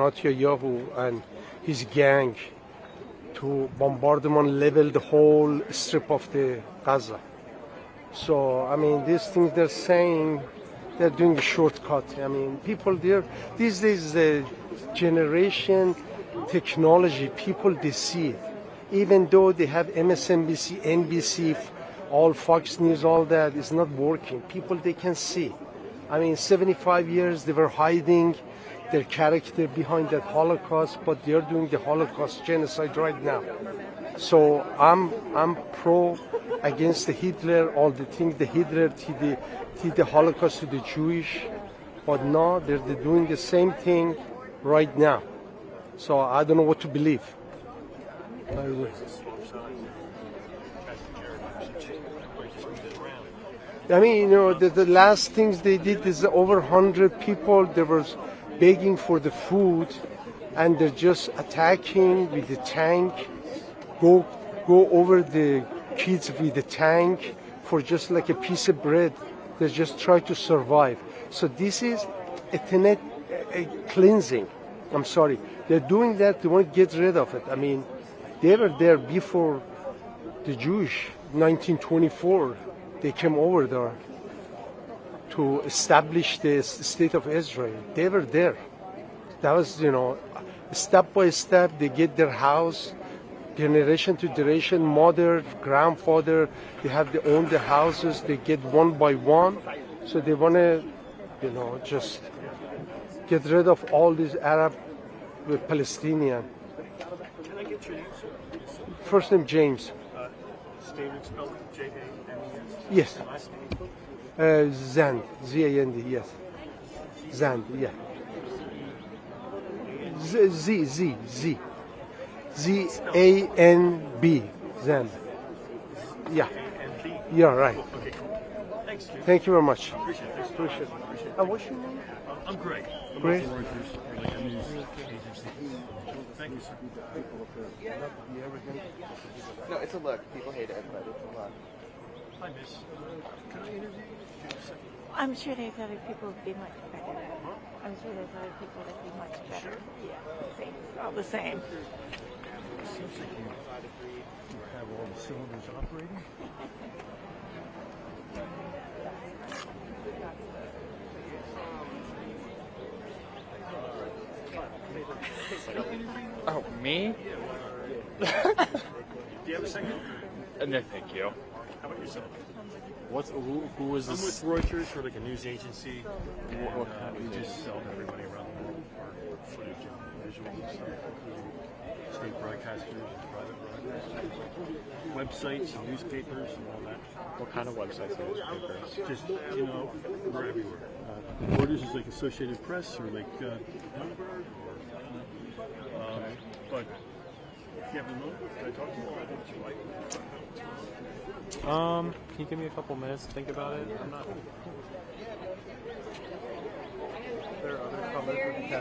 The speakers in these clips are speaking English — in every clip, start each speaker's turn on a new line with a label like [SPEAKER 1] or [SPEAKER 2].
[SPEAKER 1] Netanyahu and his gang to bombardment level the whole strip of the Gaza. So, I mean, these things they're saying, they're doing a shortcut. I mean, people there, these days, the generation, technology, people, they see it. Even though they have MSNBC, NBC, all Fox News, all that, is not working. People, they can see. I mean, 75 years, they were hiding their character behind that Holocaust, but they're doing the Holocaust genocide right now. So I'm pro against the Hitler, all the things the Hitler did the Holocaust to the Jewish, but now they're doing the same thing right now. So I don't know what to believe. I mean, you know, the last things they did is over 100 people, they were begging for the food, and they're just attacking with the tank, go over the kids with the tank for just like a piece of bread. They just try to survive. So this is a cleansing. I'm sorry. They're doing that, they want to get rid of it. I mean, they were there before the Jewish, 1924. They came over there to establish the state of Israel. They were there. That was, you know, step by step, they get their house, generation to generation, mother, grandfather, they own the houses, they get one by one. So they want to, you know, just get rid of all these Arab Palestinian.
[SPEAKER 2] Can I get your name, sir?
[SPEAKER 1] First name, James.
[SPEAKER 2] Statement spelled J-A-M-E-S?
[SPEAKER 1] Yes.
[SPEAKER 2] Last name?
[SPEAKER 1] Zand, Z-A-N-D, yes. Zand, yeah. Z-A-N-B, Zand. Yeah. Yeah, right.
[SPEAKER 2] Okay, cool. Thanks, Jim.
[SPEAKER 1] Thank you very much.
[SPEAKER 2] Appreciate it.
[SPEAKER 1] Appreciate it. What's your name?
[SPEAKER 2] I'm Greg. I'm
[SPEAKER 1] Greg?
[SPEAKER 2] with Reuters, or like a news agency. Thank you, sir.
[SPEAKER 3] No, it's a look. People hate it, but it's a look.
[SPEAKER 2] Hi, miss. Can I interview you?
[SPEAKER 4] I'm sure there's other people who'd be much better. I'm sure there's other people that'd be much better. Yeah, same. It's all the same.
[SPEAKER 2] It seems like you have all the cylinders operating.
[SPEAKER 5] Oh, me?
[SPEAKER 2] Do you have a second?
[SPEAKER 5] No, thank you.
[SPEAKER 2] How about yourself?
[SPEAKER 5] Who is
[SPEAKER 2] I'm
[SPEAKER 5] this?
[SPEAKER 2] with Reuters, for like a news agency. And,
[SPEAKER 5] What kind of
[SPEAKER 2] we
[SPEAKER 5] news?
[SPEAKER 2] just sell to everybody around the world our footage and visuals and stuff, including state broadcasters and private broadcasters, websites and newspapers and all that.
[SPEAKER 5] What kind of websites and newspapers?
[SPEAKER 2] Just, you know, we're everywhere. Reuters is like Associated Press or like Bloomberg or, but if you have a moment, can I talk to you about what you like?
[SPEAKER 5] Can you give me a couple minutes to think about it? I'm not.
[SPEAKER 1] There are other comments with the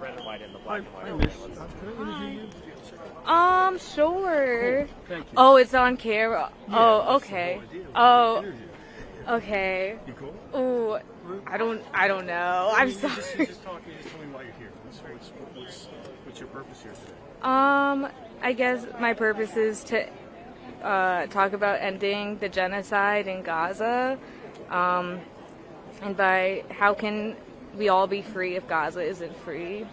[SPEAKER 5] Red and white and the
[SPEAKER 2] Hi,
[SPEAKER 5] black
[SPEAKER 2] hi,
[SPEAKER 5] and
[SPEAKER 2] miss.
[SPEAKER 5] white.
[SPEAKER 2] Can I interview you?
[SPEAKER 4] Sure.
[SPEAKER 2] Thank you.
[SPEAKER 4] Oh, it's on camera.
[SPEAKER 2] Yeah,
[SPEAKER 4] Oh,
[SPEAKER 2] that's the
[SPEAKER 4] okay.
[SPEAKER 2] whole idea.
[SPEAKER 4] Oh,
[SPEAKER 2] Interview.
[SPEAKER 4] okay.
[SPEAKER 2] You cool?
[SPEAKER 4] Ooh, I don't know. I'm
[SPEAKER 2] You
[SPEAKER 4] sorry.
[SPEAKER 2] Just talk. You just tell me why you're here. What's your purpose here today?
[SPEAKER 4] I guess my purpose is to talk about ending the genocide in Gaza, and by how can we all be free if Gaza isn't free?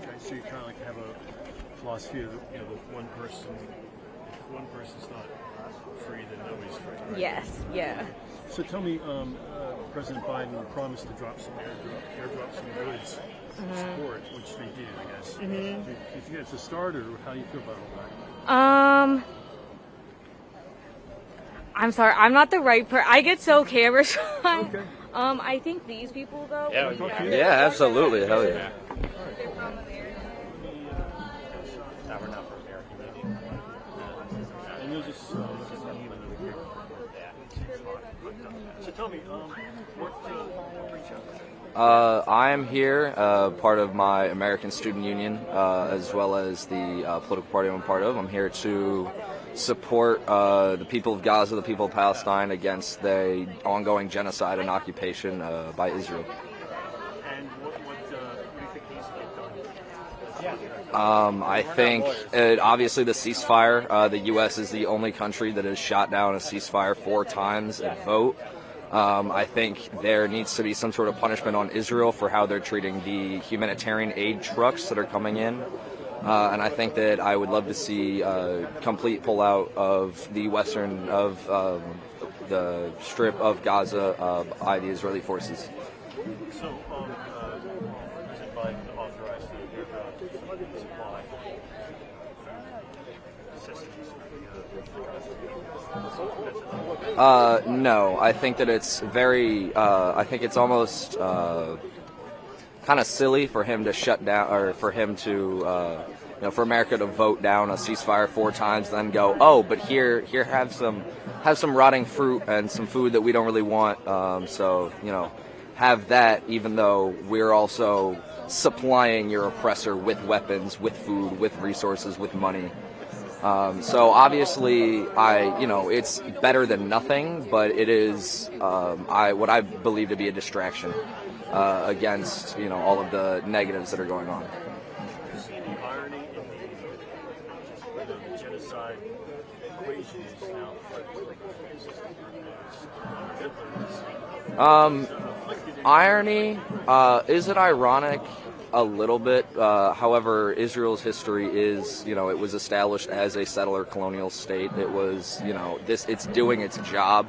[SPEAKER 2] Okay, so you kind of like have a philosophy of, you know, the one person. If one person's not free, then nobody's free. Right?
[SPEAKER 4] Yes, yeah.
[SPEAKER 2] So tell me, President Biden promised to airdrop some goods support, which they did, I guess. Do you think that's a start, or how do you feel about all that?
[SPEAKER 4] I'm sorry, I'm not the right person. I get so camera shy.
[SPEAKER 2] Okay.
[SPEAKER 4] I think these people though.
[SPEAKER 5] Yeah,
[SPEAKER 3] Yeah, absolutely. Hell yeah.
[SPEAKER 5] We're not for American media.
[SPEAKER 2] And you'll just leave it over here. So tell me, what brings you out?
[SPEAKER 3] I am here, part of my American Student Union, as well as the political party I'm part of. I'm here to support the people of Gaza, the people of Palestine, against the ongoing genocide and occupation by Israel.
[SPEAKER 2] And what do you think he's done?
[SPEAKER 3] I think obviously the ceasefire. The U.S. is the only country that has shot down a ceasefire 4 times at vote. I think there needs to be some sort of punishment on Israel for how they're treating the humanitarian aid trucks that are coming in. And I think that I would love to see complete pullout of the the strip of Gaza by the Israeli forces.
[SPEAKER 2] So, President Biden authorized the airdrop supply assistance for the
[SPEAKER 3] No, I think that it's very. I think it's almost kind of silly for him to shut down, or for him to, for America to vote down a ceasefire 4 times, then go, oh, but here, have some rotting fruit and some food that we don't really want. So have that, even though we're also supplying your oppressor with weapons, with food, with resources, with money. So obviously, it's better than nothing, but it is what I believe to be a distraction against all of the negatives that are going on.
[SPEAKER 2] Do you see the irony in the genocide equation is now
[SPEAKER 3] Irony, is it ironic? A little bit. However, Israel's history is, it was established as a settler colonial state. It was, it's doing its job,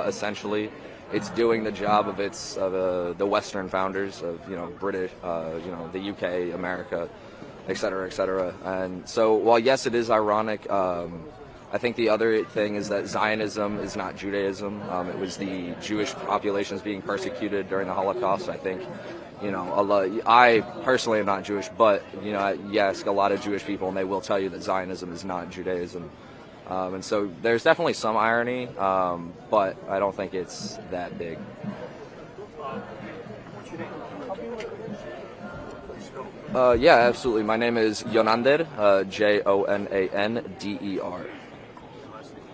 [SPEAKER 3] essentially. It's doing the job of the Western founders of, British, the UK, America, et cetera, et cetera. And so, while yes, it is ironic, I think the other thing is that Zionism is not Judaism. It was the Jewish populations being persecuted during the Holocaust. I think, I personally am not Jewish, but, you ask a lot of Jewish people and they will tell you that Zionism is not Judaism. And so there's definitely some irony, but I don't think it's that big. Yeah, absolutely. My name is Yonander, Jonander.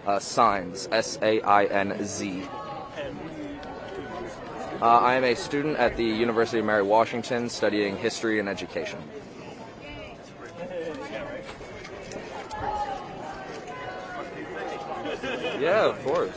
[SPEAKER 3] Sainz, Sainz. I am a student at the University of Mary Washington studying history and education. Yeah, of course.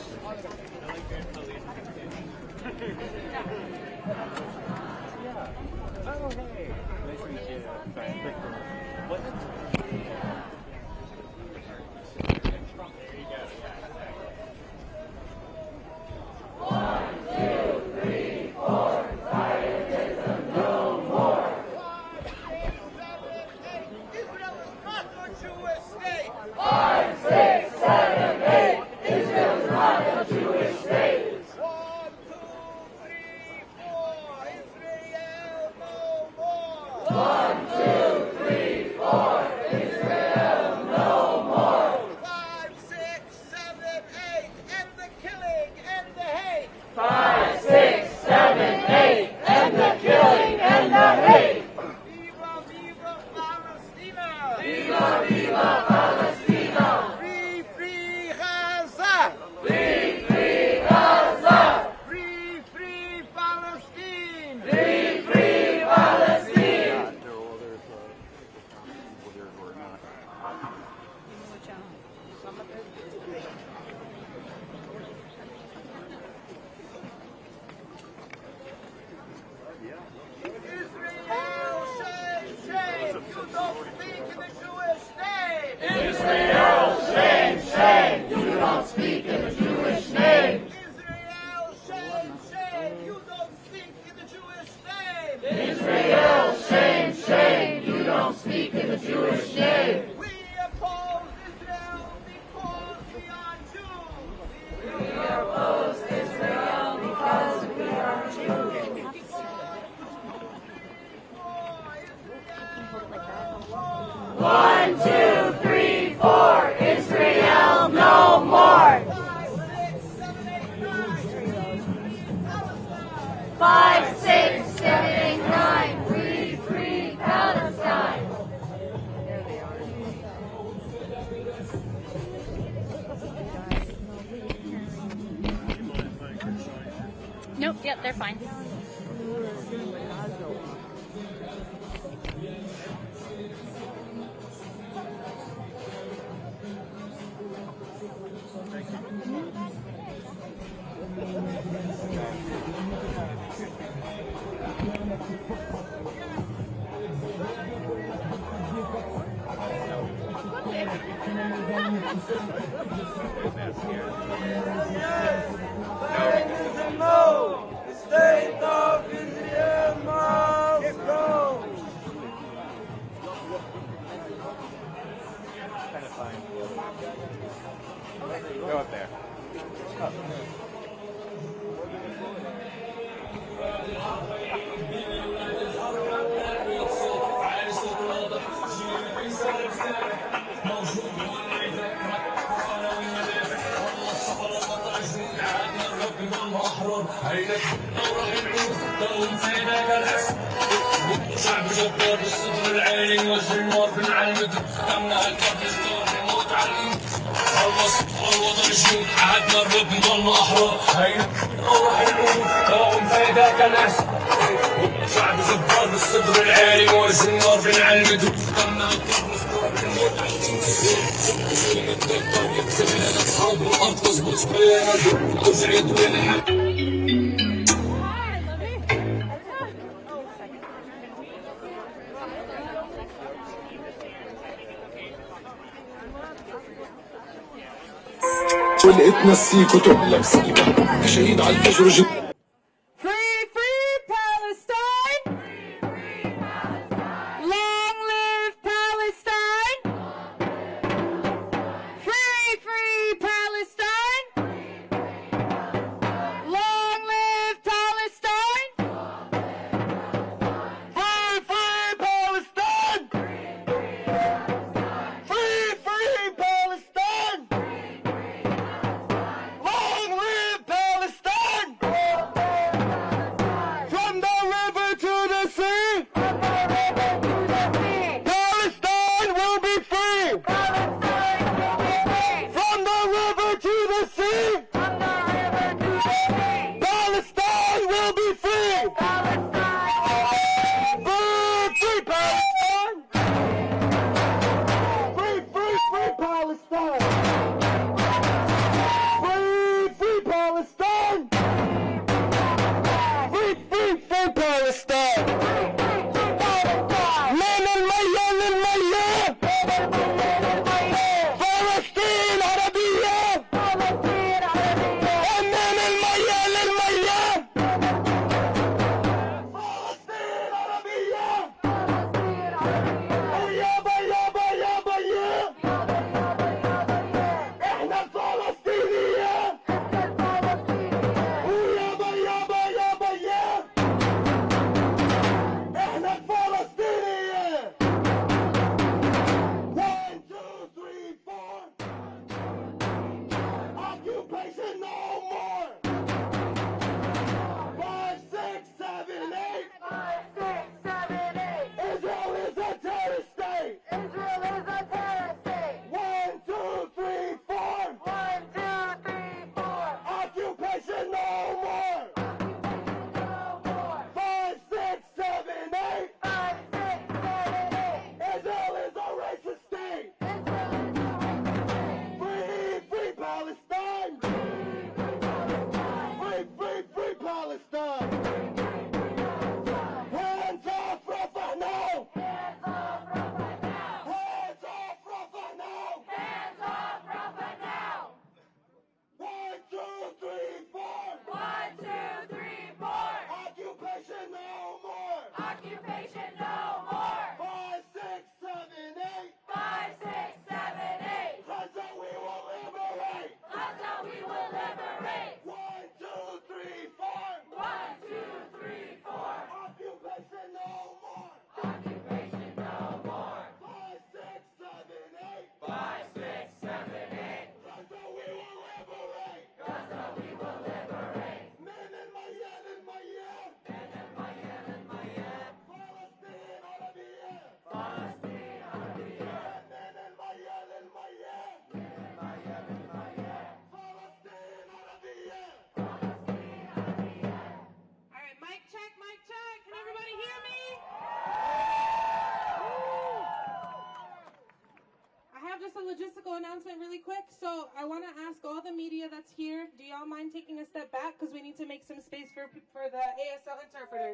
[SPEAKER 6] Nope, yep, they're fine. Zionism, no! The state of Israel must go!
[SPEAKER 5] Kind of fine. Go up there.
[SPEAKER 7] شعب جبار بالصدر العالي وجه النار بنعلمك دمنا الفرد يستور نموت على الإيد الله الوطن الجنود عهدنا الرب نضلنا أحرار هينا نروح الأمور قوم فايداك الناس شعب جبار بالصدر العالي وجه النار بنعلمك دمنا الفرد يستور نموت على الإيد أصحاب الأرض تظبط بينا تجري وين الحق ولقيت نسيك وتقول لك سيبك شهيد على الفجر جد
[SPEAKER 8] Free, free Palestine! Long live Palestine! Free, free Palestine! Long live Palestine!
[SPEAKER 6] Free, free Palestine! Free, free Palestine! Long live Palestine! From the river to the sea! Palestine will be free! From the river to the sea! Palestine will be free! Free, free Palestine! Free, free, free Palestine! Free, free Palestine! Free, free, free Palestine! من المية للمية! فلسطين عربية! من المية للمية! فلسطين عربية! ويابا يابا يابا يا! احنا الفلسطينية! ويابا يابا يابا يا! احنا الفلسطينية! 1, 2, 3, 4 Occupation no more! 5, 6, 7, 8 Israel is a terrorist state! 1, 2, 3, 4 Occupation no more! 5, 6, 7, 8 Israel is a racist state! Free, free Palestine! Free, free, free Palestine! Hands off Rafah now! Hands off Rafah now! 1, 2, 3, 4 Occupation no more! 5, 6, 7, 8 Gaza we will liberate! 1, 2, 3, 4 Occupation no more! 5, 6, 7, 8 Gaza we will liberate! من المية للمية! فلسطين عربية! من المية للمية! فلسطين عربية!
[SPEAKER 8] All right, mic check, mic check. Can everybody hear me? I have just a logistical announcement really quick. So I want to ask all the media that's here, do y'all mind taking a step back? Because we need to make some space for the ASL interpreter.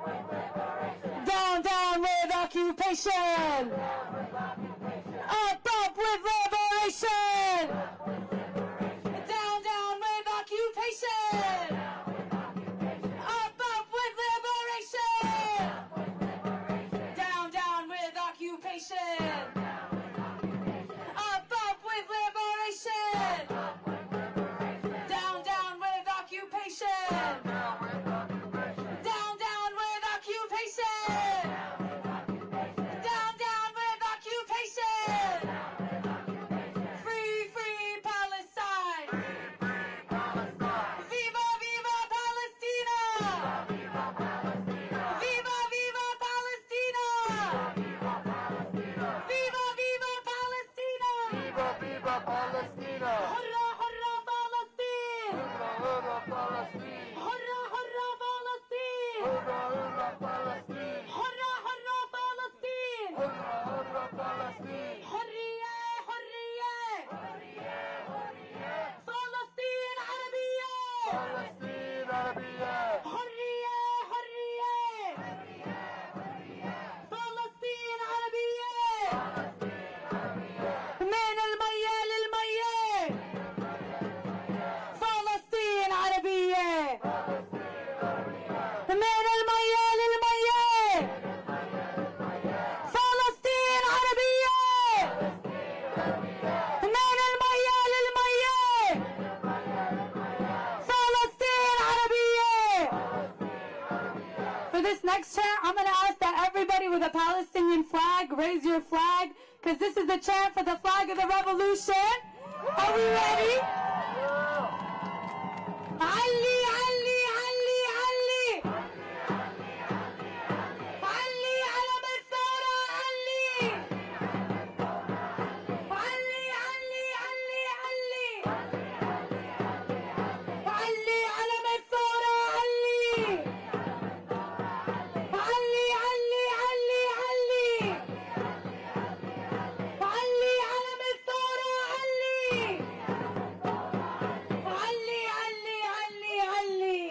[SPEAKER 8] occupation! Up with liberation! Down with occupation! Up with liberation! Down with occupation! Up with liberation! Down with occupation! Down with occupation! Down with occupation! Free Palestine! Viva Palestina! Viva Palestina! Viva Palestina!
[SPEAKER 1] Viva Palestina!
[SPEAKER 8] Hurra Palestine!
[SPEAKER 1] Hurra Palestine!
[SPEAKER 8] Hurra Palestine!
[SPEAKER 1] Hurra Palestine!
[SPEAKER 8] Hurra Palestine!
[SPEAKER 1] Hurra Palestine!
[SPEAKER 8] حرية فلسطين عربية
[SPEAKER 1] فلسطين عربية!
[SPEAKER 8] حرية فلسطين عربية من المية للمية فلسطين عربية من المية للمية فلسطين عربية من المية للمية فلسطين عربية. For this next chant, I'm going to ask that everybody with a Palestinian flag raise your flag, because this is the chant for the flag of the revolution. Are we ready? علي علي علي علي علي علم الثورة علي علي علي علي علي علي علم الثورة علي علي علي علي علي علي علم الثورة علي علي علي علي علي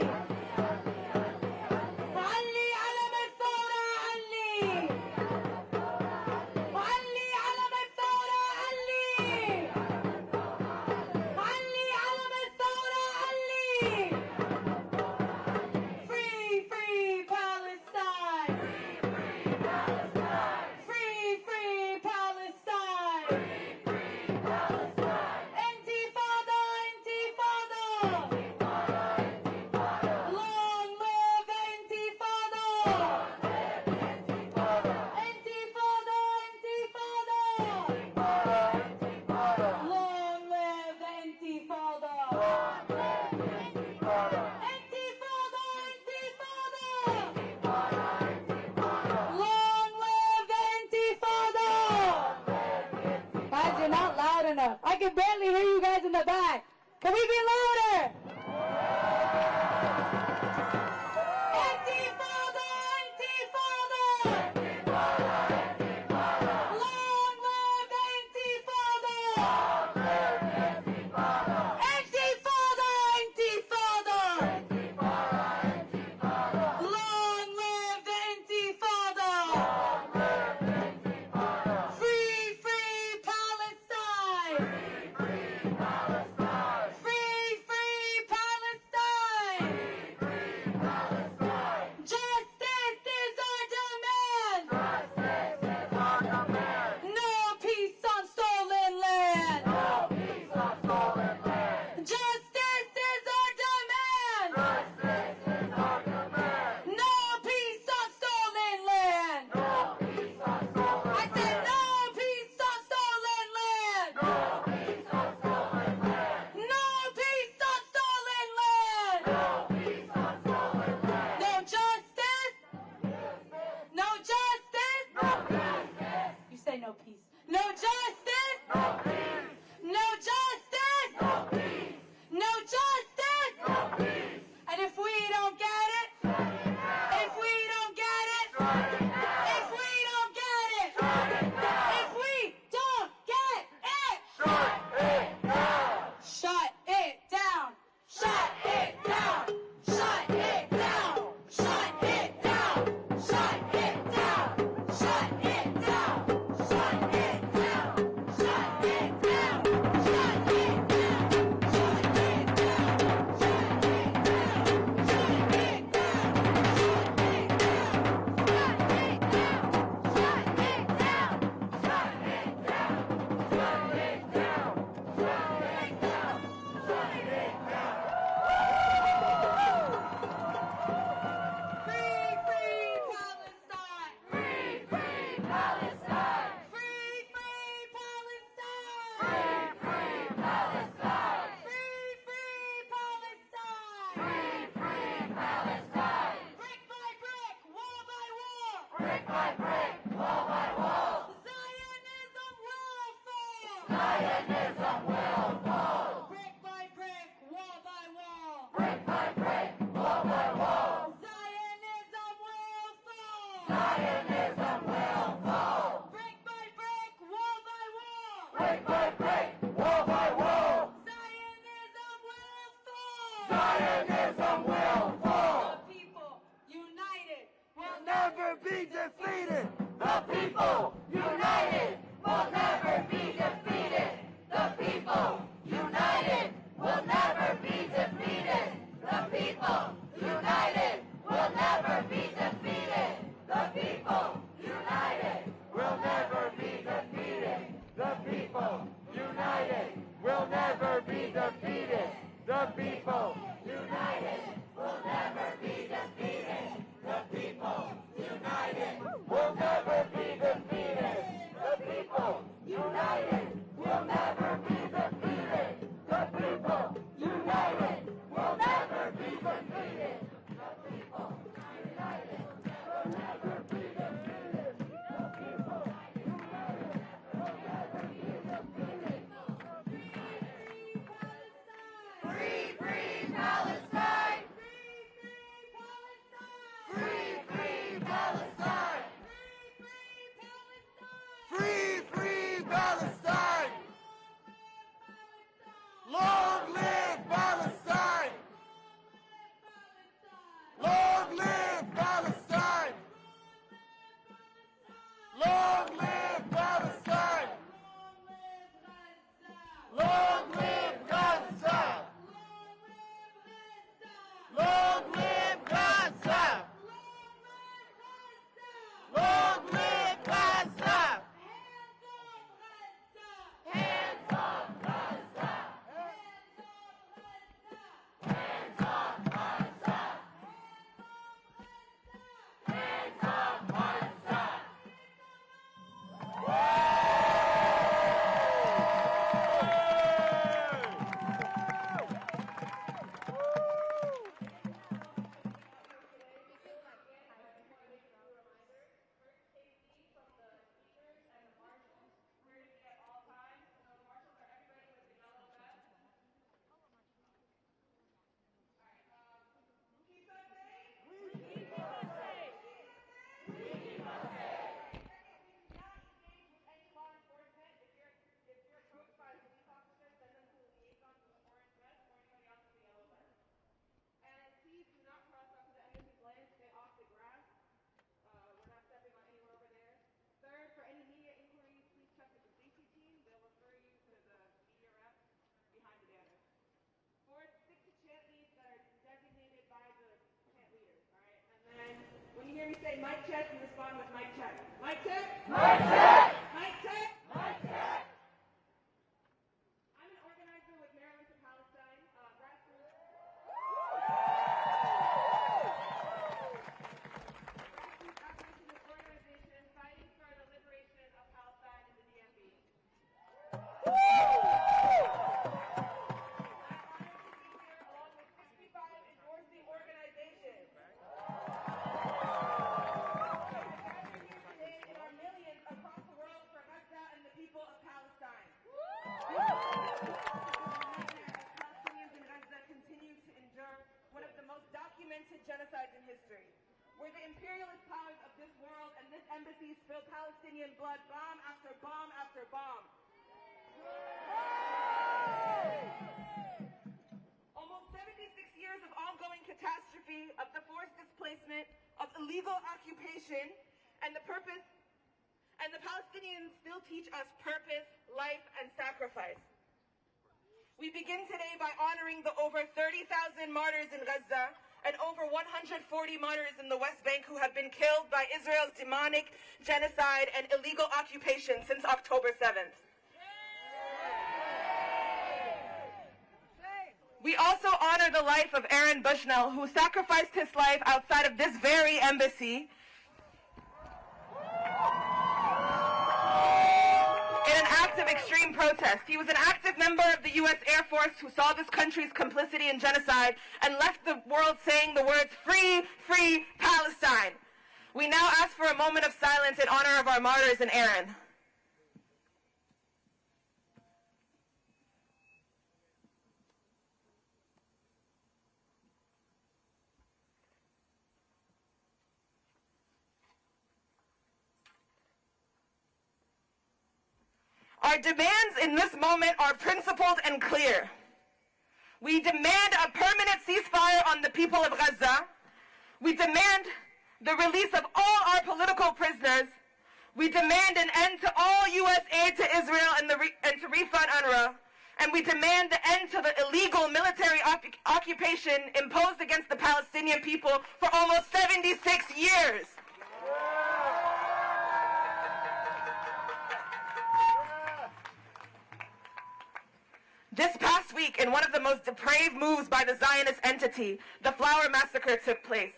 [SPEAKER 8] علي علم الثورة علي علي علم الثورة علي علي علم الثورة علي Free Palestine Free Palestine Intifada Long live Intifada Intifada Long live Intifada Intifada Long live Intifada. Guys, you're not loud enough. I can barely hear you guys in the back. Can we be louder? Intifada! Long live Intifada! Intifada! Long live Intifada! Free Palestine! Free Palestine! Justice is our demand! No peace on stolen land! Justice is our demand! No peace on stolen land! I said no peace on stolen land! No peace on stolen land! No justice! No justice! You say no peace. No justice! No justice! No justice! And if we don't get it, if we don't get it, if we don't get it, if we don't get it, shut it down! Shut it down! Shut it down! Shut it down! Shut it down! Shut it Brick by brick, wall by wall. Zionism will fall. Zionism will fall. Brick by brick, wall by wall. Brick by brick, wall by wall. Zionism will fall. Zionism will fall. Brick by brick, wall by wall. Brick by brick, wall by wall. Zionism will fall. Zionism will fall. The people united will never be defeated. The people united will never be defeated. The people united will never be defeated. The people united will never be defeated. The people united will never be defeated. The people united will never be defeated. The people united will never be defeated. The people united will never be defeated. The people united will never be defeated. The people united will never be defeated. The people united will never be defeated. The people united will never be defeated. Free, free Palestine! Free, free Palestine! Free, free Palestine! Long live Palestine! Long live Palestine! Long live Palestine! Long live Gaza! Long live Gaza! Long live Gaza! Hands off Gaza! Hands off Gaza! Hands off Gaza!
[SPEAKER 9] When you hear me say mic check, you respond with mic check. Mic check?
[SPEAKER 8] Mic check!
[SPEAKER 9] Mic check?
[SPEAKER 8] Mic check!
[SPEAKER 9] I'm an organizer with Maryland for Palestine, grassroots abolitionist organization fighting for the liberation of Palestine and the DMV. I'm honored to be here along with 65 endorsing organizations. Today in our millions across the world for Gaza and the people of Palestine. Palestinians in Gaza continue to endure one of the most documented genocides in history, where the imperialist powers of this world and this embassy spill Palestinian blood bomb after bomb after bomb. Almost 76 years of ongoing catastrophe, of the forced displacement, of illegal occupation, and the Palestinians still teach us purpose, life, and sacrifice. We begin today by honoring the over 30,000 martyrs in Gaza and over 140 martyrs in the West Bank who have been killed by Israel's demonic genocide and illegal occupation since October 7th. We also honor the life of Aaron Bushnell, who sacrificed his life outside of this very embassy in an act of extreme protest. He was an active member of the U.S. Air Force who saw this country's complicity in genocide and left the world saying the words, "Free, free Palestine." We now ask for a moment of silence in honor of our martyrs in Aaron. Our demands in this moment are principled and clear. We demand a permanent ceasefire on the people of Gaza. We demand the release of all our political prisoners. We demand an end to all U.S. aid to Israel and to refund UNRWA. And we demand the end to the illegal military occupation imposed against the Palestinian people for almost 76 years. This past week, in one of the most depraved moves by the Zionist entity, the Flower Massacre took place.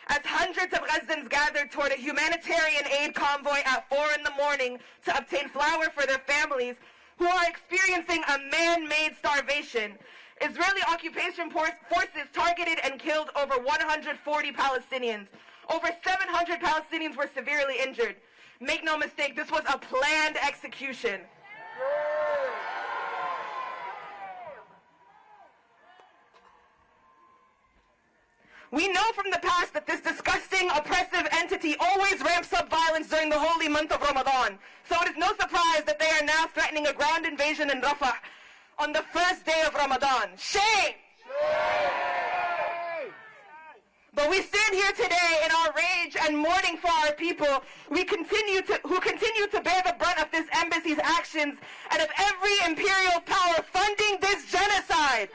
[SPEAKER 9] As hundreds of Gazans gathered toward a humanitarian aid convoy at 4 in the morning to obtain flour for their families who are experiencing a man-made starvation, Israeli occupation forces targeted and killed over 140 Palestinians. Over 700 Palestinians were severely injured. Make no mistake, this was a planned execution. We know from the past that this disgusting, oppressive entity always ramps up violence during the holy month of Ramadan. So it is no surprise that they are now threatening a ground invasion in Rafah on the first day of Ramadan. Shame! Shame! But we stand here today in our rage and mourning for our people who continue to bear the brunt of this embassy's actions and of every imperial power funding this genocide.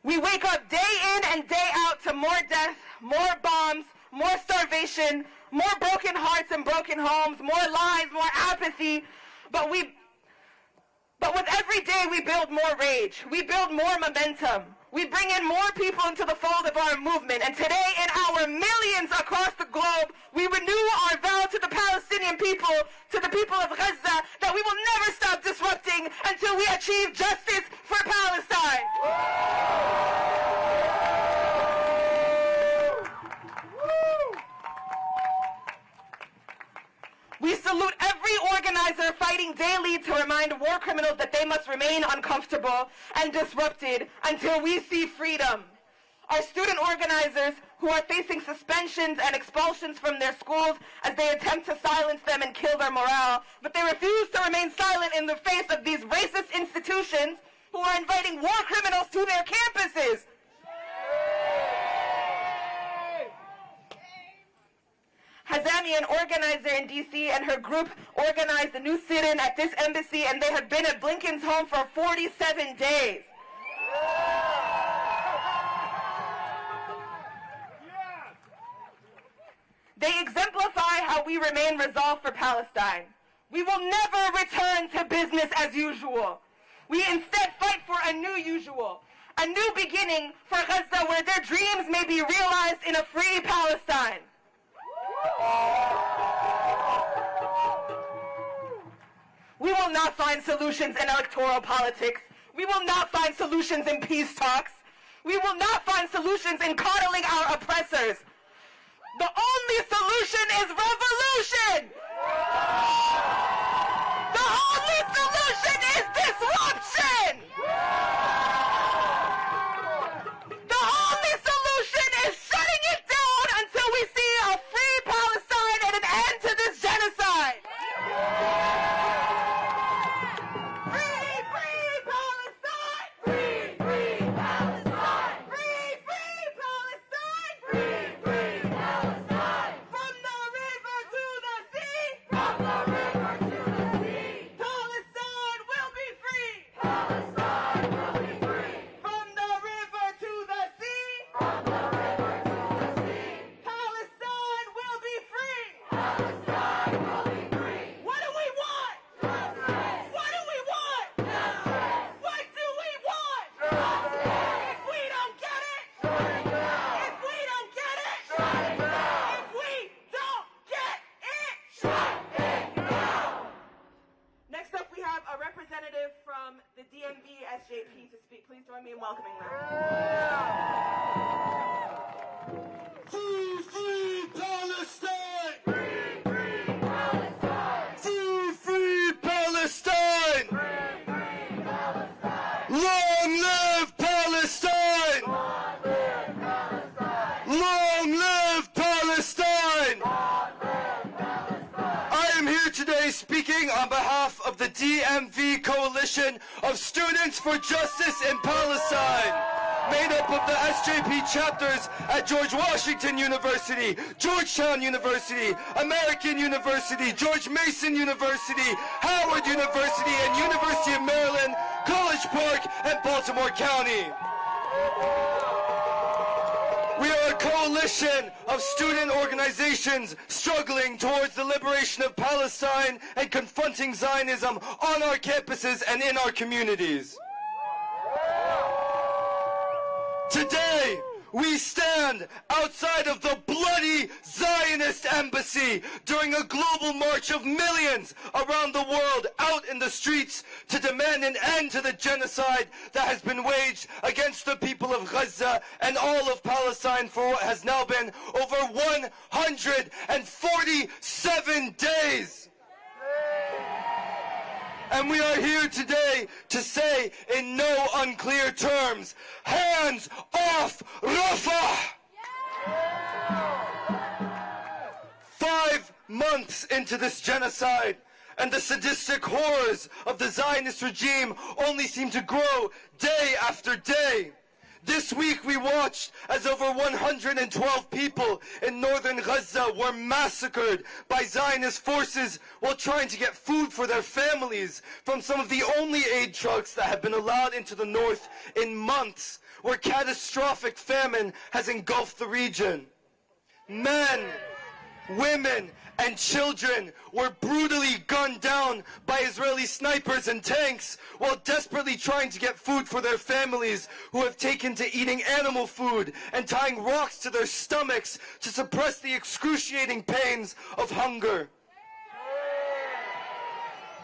[SPEAKER 9] We wake up day in and day out to more death, more bombs, more starvation, more broken hearts and broken homes, more lies, more apathy. But with every day we build more rage. We build more momentum. We bring in more people into the fold of our movement. And today, in our millions across the globe, we renew our vow to the Palestinian people, to the people of Gaza, that we will never stop disrupting until we achieve justice for Palestine. We salute every organizer fighting daily to remind war criminals that they must remain uncomfortable and disrupted until we see freedom. Our student organizers who are facing suspensions and expulsions from their schools as they attempt to silence them and kill their morale, but they refuse to remain silent in the face of these racist institutions who are inviting war criminals to their campuses. Hazami, an organizer in D.C., and her group organized a new sit-in at this embassy, and they have been at Blinken's home for 47 days. They exemplify how we remain resolved for Palestine. We will never return to business as usual. We instead fight for a new usual, a new beginning for Gaza where their dreams may be realized in a free Palestine. We will not find solutions in electoral politics. We will not find solutions in peace talks. We will not find solutions in coddling our oppressors. The only solution is revolution! The only solution is disruption! The only solution is shutting it down until we see a free Palestine and an end to this genocide! Free, free Palestine! Free, free Palestine! Free, free Palestine! Free, free Palestine! From the river to the sea! From the river to the sea! Palestine will be free! Palestine will
[SPEAKER 10] Speaking on behalf of the DMV Coalition of Students for Justice in Palestine, made up of the SJP chapters at George Washington University, Georgetown University, American University, George Mason University, Howard University, and University of Maryland, College Park, and Baltimore County. We are a coalition of student organizations struggling towards the liberation of Palestine and confronting Zionism on our campuses and in our communities. Today, we stand outside of the bloody Zionist embassy during a global march of millions around the world out in the streets to demand an end to the genocide that has been waged against the people of Gaza and all of Palestine for what has now been over 147 days. And we are here today to say in no unclear terms, hands off Rafah! 5 months into this genocide, and the sadistic horrors of the Zionist regime only seem to grow day after day. This week we watched as over 112 people in northern Gaza were massacred by Zionist forces while trying to get food for their families from some of the only aid trucks that have been allowed into the north in months, where catastrophic famine has engulfed the region. Men, women, and children were brutally gunned down by Israeli snipers and tanks while desperately trying to get food for their families, who have taken to eating animal food and tying rocks to their stomachs to suppress the excruciating pains of hunger.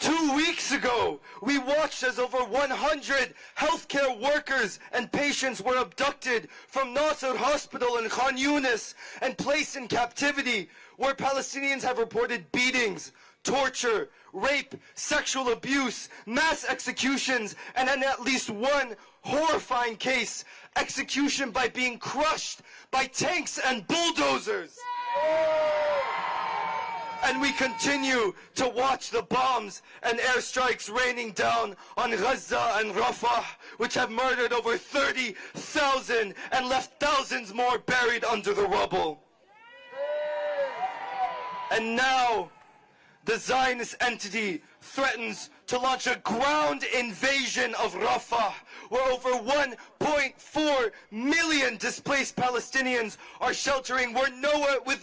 [SPEAKER 10] 2 weeks ago, we watched as over 100 healthcare workers and patients were abducted from Nasser Hospital in Khan Yunis and placed in captivity, where Palestinians have reported beatings, torture, rape, sexual abuse, mass executions, and in at least one horrifying case, execution by being crushed by tanks and bulldozers. And we continue to watch the bombs and airstrikes raining down on Gaza and Rafah, which have murdered over 30,000 and left thousands more buried under the rubble. And now, the Zionist entity threatens to launch a ground invasion of Rafah, where over 1.4 million displaced Palestinians are sheltering with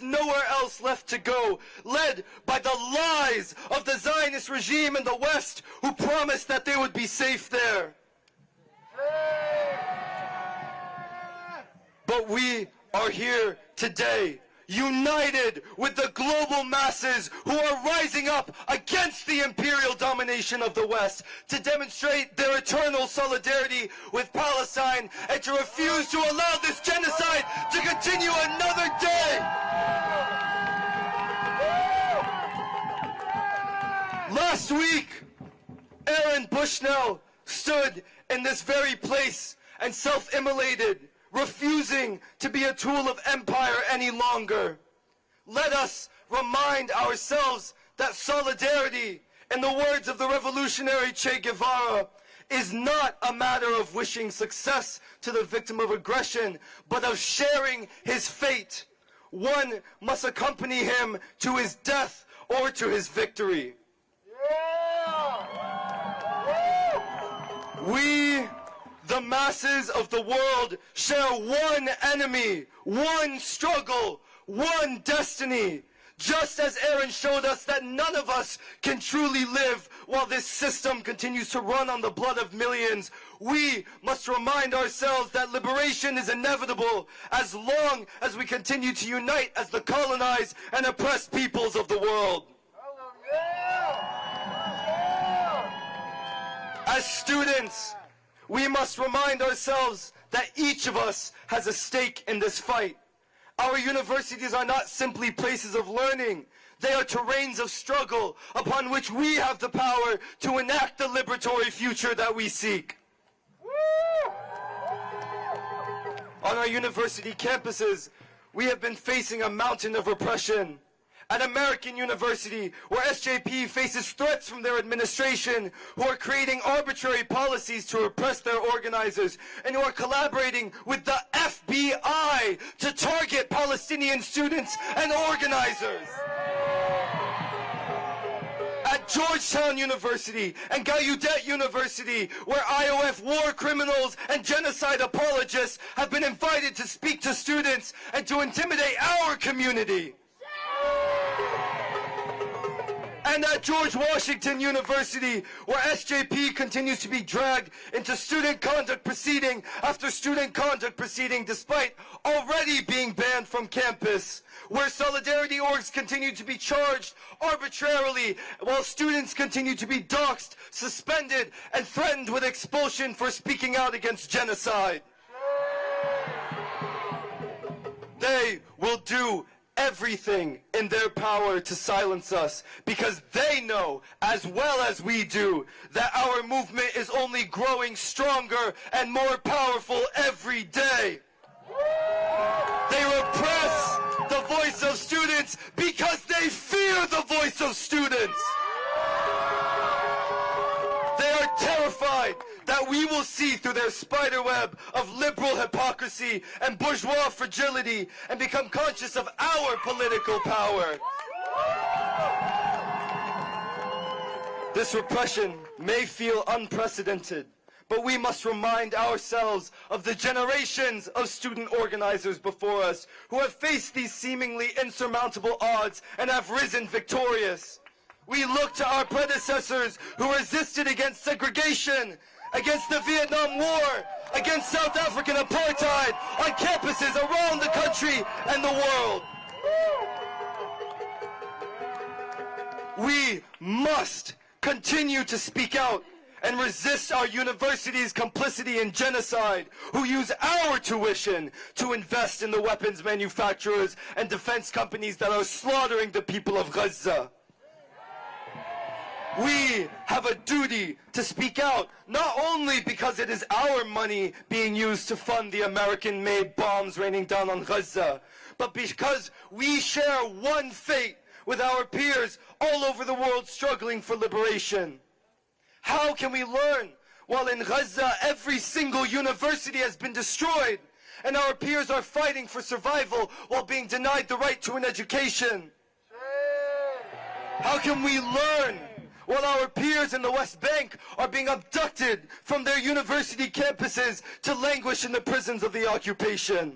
[SPEAKER 10] nowhere else left to go, led by the lies of the Zionist regime in the West, who promised that they would be safe there. But we are here today, united with the global masses who are rising up against the imperial domination of the West, to demonstrate their eternal solidarity with Palestine and to refuse to allow this genocide to continue another day. Last week, Aaron Bushnell stood in this very place and self-immolated, refusing to be a tool of empire any longer. Let us remind ourselves that solidarity, in the words of the revolutionary Che Guevara, is not a matter of wishing success to the victim of aggression, but of sharing his fate. One must accompany him to his death or to his victory. We, the masses of the world, share one enemy, one struggle, one destiny. Just as Aaron showed us that none of us can truly live while this system continues to run on the blood of millions, we must remind ourselves that liberation is inevitable as long as we continue to unite as the colonized and oppressed peoples of the world. As students, we must remind ourselves that each of us has a stake in this fight. Our universities are not simply places of learning. They are terrains of struggle upon which we have the power to enact the liberatory future that we seek. On our university campuses, we have been facing a mountain of repression. At American University, where SJP faces threats from their administration, who are creating arbitrary policies to repress their organizers, and who are collaborating with the FBI to target Palestinian students and organizers. At Georgetown University and Gallaudet University, where IOF war criminals and genocide apologists have been invited to speak to students and to intimidate our community. And at George Washington University, where SJP continues to be dragged into student conduct proceeding after student conduct proceeding despite already being banned from campus, where solidarity orgs continue to be charged arbitrarily while students continue to be doxxed, suspended, and threatened with expulsion for speaking out against genocide. They will do everything in their power to silence us because they know, as well as we do, that our movement is only growing stronger and more powerful every day. They repress the voice of students because they fear the voice of students. They are terrified that we will see through their spiderweb of liberal hypocrisy and bourgeois fragility and become conscious of our political power. This repression may feel unprecedented, but we must remind ourselves of the generations of student organizers before us who have faced these seemingly insurmountable odds and have risen victorious. We look to our predecessors who resisted against segregation, against the Vietnam War, against South African apartheid on campuses around the country and the world. We must continue to speak out and resist our university's complicity in genocide, who use our tuition to invest in the weapons manufacturers and defense companies that are slaughtering the people of Gaza. We have a duty to speak out, not only because it is our money being used to fund the American-made bombs raining down on Gaza, but because we share one fate with our peers all over the world struggling for liberation. How can we learn while in Gaza every single university has been destroyed and our peers are fighting for survival while being denied the right to an education? How can we learn while our peers in the West Bank are being abducted from their university campuses to languish in the prisons of the occupation?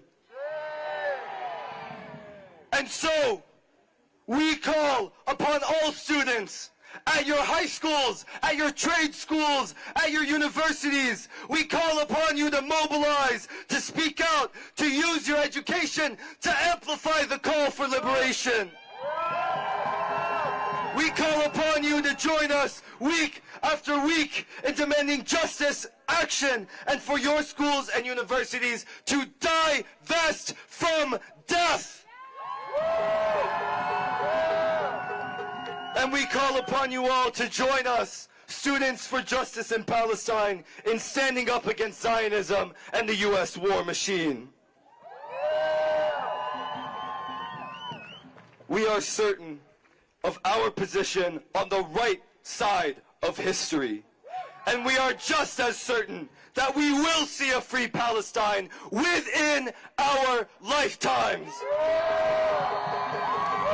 [SPEAKER 10] And so, we call upon all students at your high schools, at your trade schools, at your universities. We call upon you to mobilize, to speak out, to use your education to amplify the call for liberation. We call upon you to join us week after week in demanding justice, action, and for your schools and universities to divest from death. And we call upon you all to join us, Students for Justice in Palestine, in standing up against Zionism and the U.S. war machine. We are certain of our position on the right side of history. And we are just as certain that we will see a free Palestine within our lifetimes.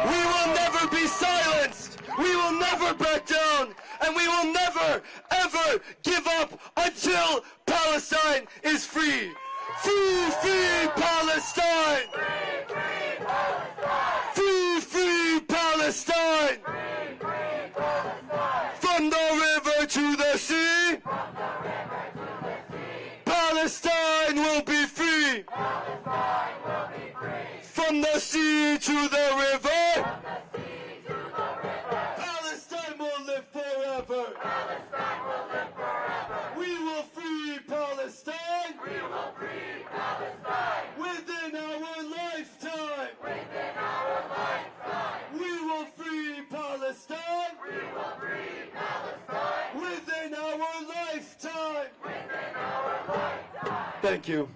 [SPEAKER 10] We will never be silenced. We will never back down. And we will never, ever give up until Palestine is free. Free, free Palestine! Free, free Palestine! Free, free Palestine! Free, free Palestine! From the river to the sea! From the river to the sea! Palestine will be free! Palestine will be free! From the sea to the river! From the sea to the river! Palestine will live forever! Palestine will live forever! We will free Palestine! We will free Palestine! Within our lifetime! Within our lifetime! We will free Palestine! We will free Palestine! Within our lifetime! Within our lifetime! Thank you.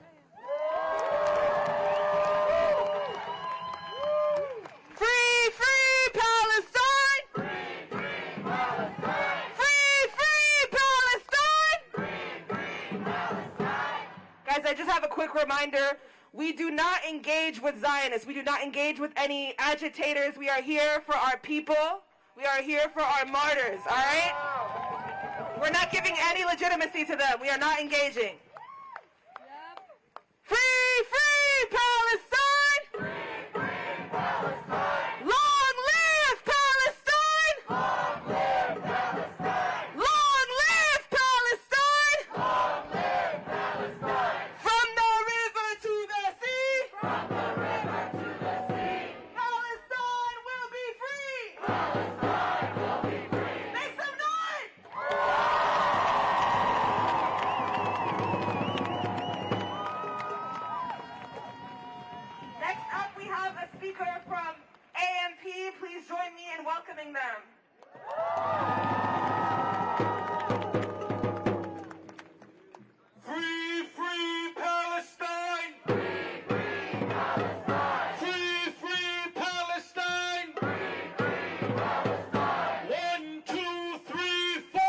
[SPEAKER 4] Free, free
[SPEAKER 9] quick reminder, we do not engage with Zionists. We do not engage with any agitators. We are here for our people. We are here for our martyrs, all right? We're not giving any legitimacy to them. We are not engaging. Free, free Palestine! Free, free Palestine! Long live Palestine! Long live Palestine! Long live Palestine! Long live Palestine! From the river to the sea! From the river to the sea! Palestine will be free! Palestine will be free! Make some noise! Next up, we have a speaker from AMP. Please join me in welcoming them.
[SPEAKER 10] Free, free Palestine! Free, free Palestine! Free, free Palestine! Free, free Palestine! 1, 2, 3, 4!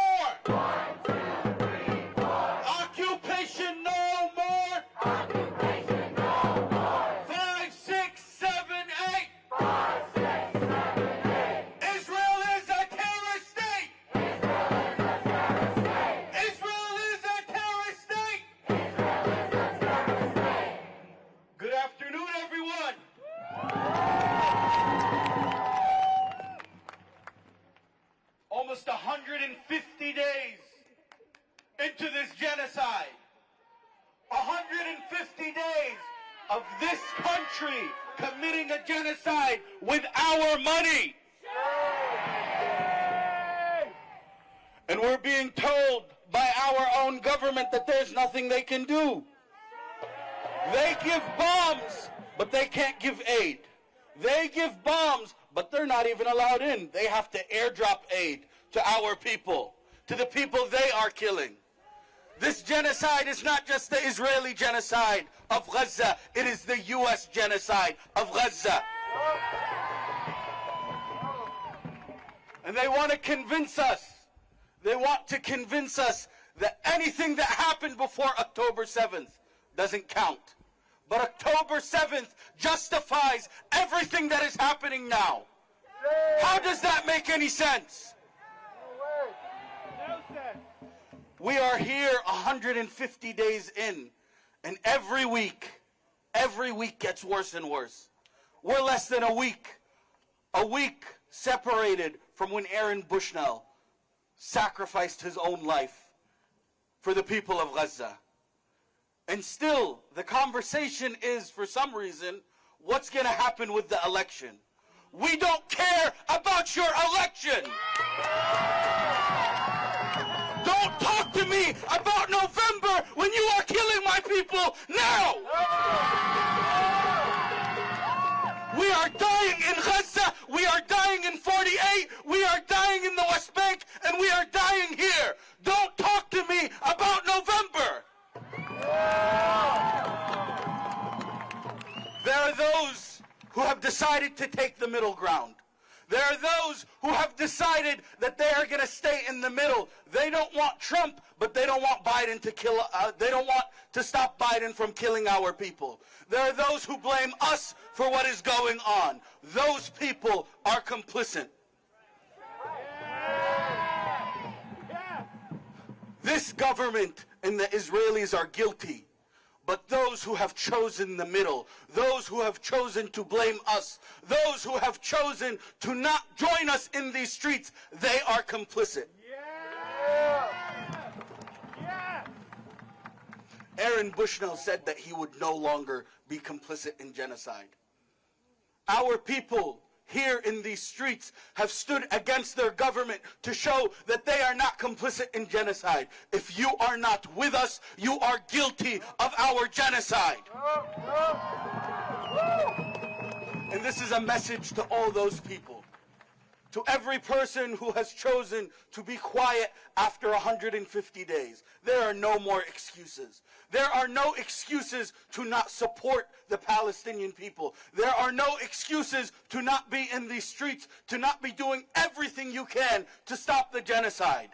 [SPEAKER 10] 1, 2, 3, 4! Occupation no more! Occupation no more! 5, 6, 7, 8! 5, 6, 7, 8! Israel is a terrorist state! Israel is a terrorist state! Israel is a terrorist state! Good afternoon, everyone! Almost 150 days into this genocide. 150 days of this country committing a genocide with our money. And we're being told by our own government that there's nothing they can do. They give bombs, but they can't give aid. They give bombs, but they're not even allowed in. They have to airdrop aid to our people, to the people they are killing. This genocide is not just the Israeli genocide of Gaza, it is the U.S. genocide of Gaza. And they want to convince us, that anything that happened before October 7th doesn't count. But October 7th justifies everything that is happening now. How does that make any sense? We are here 150 days in, and every week gets worse and worse. We're less than a week separated from when Aaron Bushnell sacrificed his own life for the people of Gaza. And still, the conversation is, for some reason, what's going to happen with the election? We don't care about your election! Don't talk to me about November when you are killing my people now! We are dying in Gaza, we are dying in 48, we are dying in the West Bank, and we are dying here. Don't talk to me about November! There are those who have decided to take the middle ground. There are those who have decided that they are going to stay in the middle. They don't want Trump, but they don't want Biden to kill. They don't want to stop Biden from killing our people. There are those who blame us for what is going on. Those people are complicit. This government and the Israelis are guilty. But those who have chosen the middle, those who have chosen to blame us, those who have chosen to not join us in these streets, they are complicit. Aaron Bushnell said that he would no longer be complicit in genocide. Our people here in these streets have stood against their government to show that they are not complicit in genocide. If you are not with us, you are guilty of our genocide. And this is a message to all those people. To every person who has chosen to be quiet after 150 days. There are no more excuses. There are no excuses to not support the Palestinian people. There are no excuses to not be in these streets, to not be doing everything you can to stop the genocide.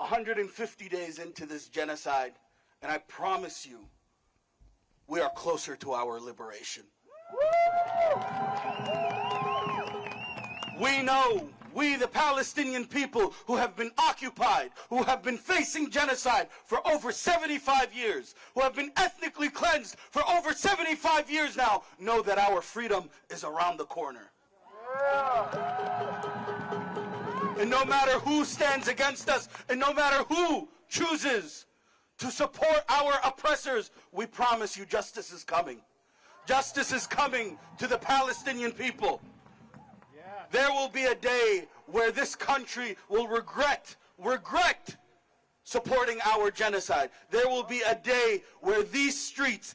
[SPEAKER 11] 150 days into this genocide, and I promise you, we are closer to our liberation. We know, we the Palestinian people who have been occupied, who have been facing genocide for over 75 years, who have been ethnically cleansed for over 75 years now, know that our freedom is around the corner. And no matter who stands against us, and no matter who chooses to support our oppressors, we promise you justice is coming. Justice is coming to the Palestinian people. There will be a day where this country will regret supporting our genocide. There will be a day where this street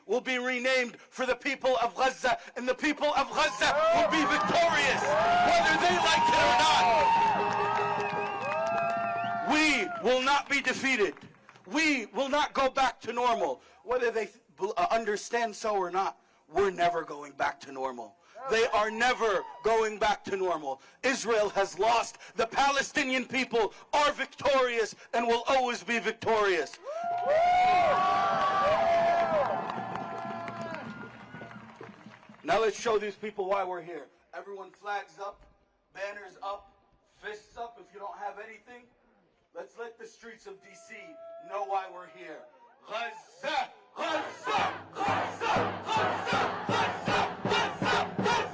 [SPEAKER 11] will be renamed for the people of Gaza, and the people of Gaza will be victorious, whether they like it or not. We will not be defeated. We will not go back to normal. Whether they understand so or not, we're never going back to normal. They are never going back to normal. Israel has lost. The Palestinian people are victorious and will always be victorious. Now let's show these people why we're here. Everyone flags up, banners up, fists up if you don't have anything. Let's let the streets of D.C. know why we're here. Gaza! Gaza! Gaza! Gaza! Gaza!
[SPEAKER 8] Palestine!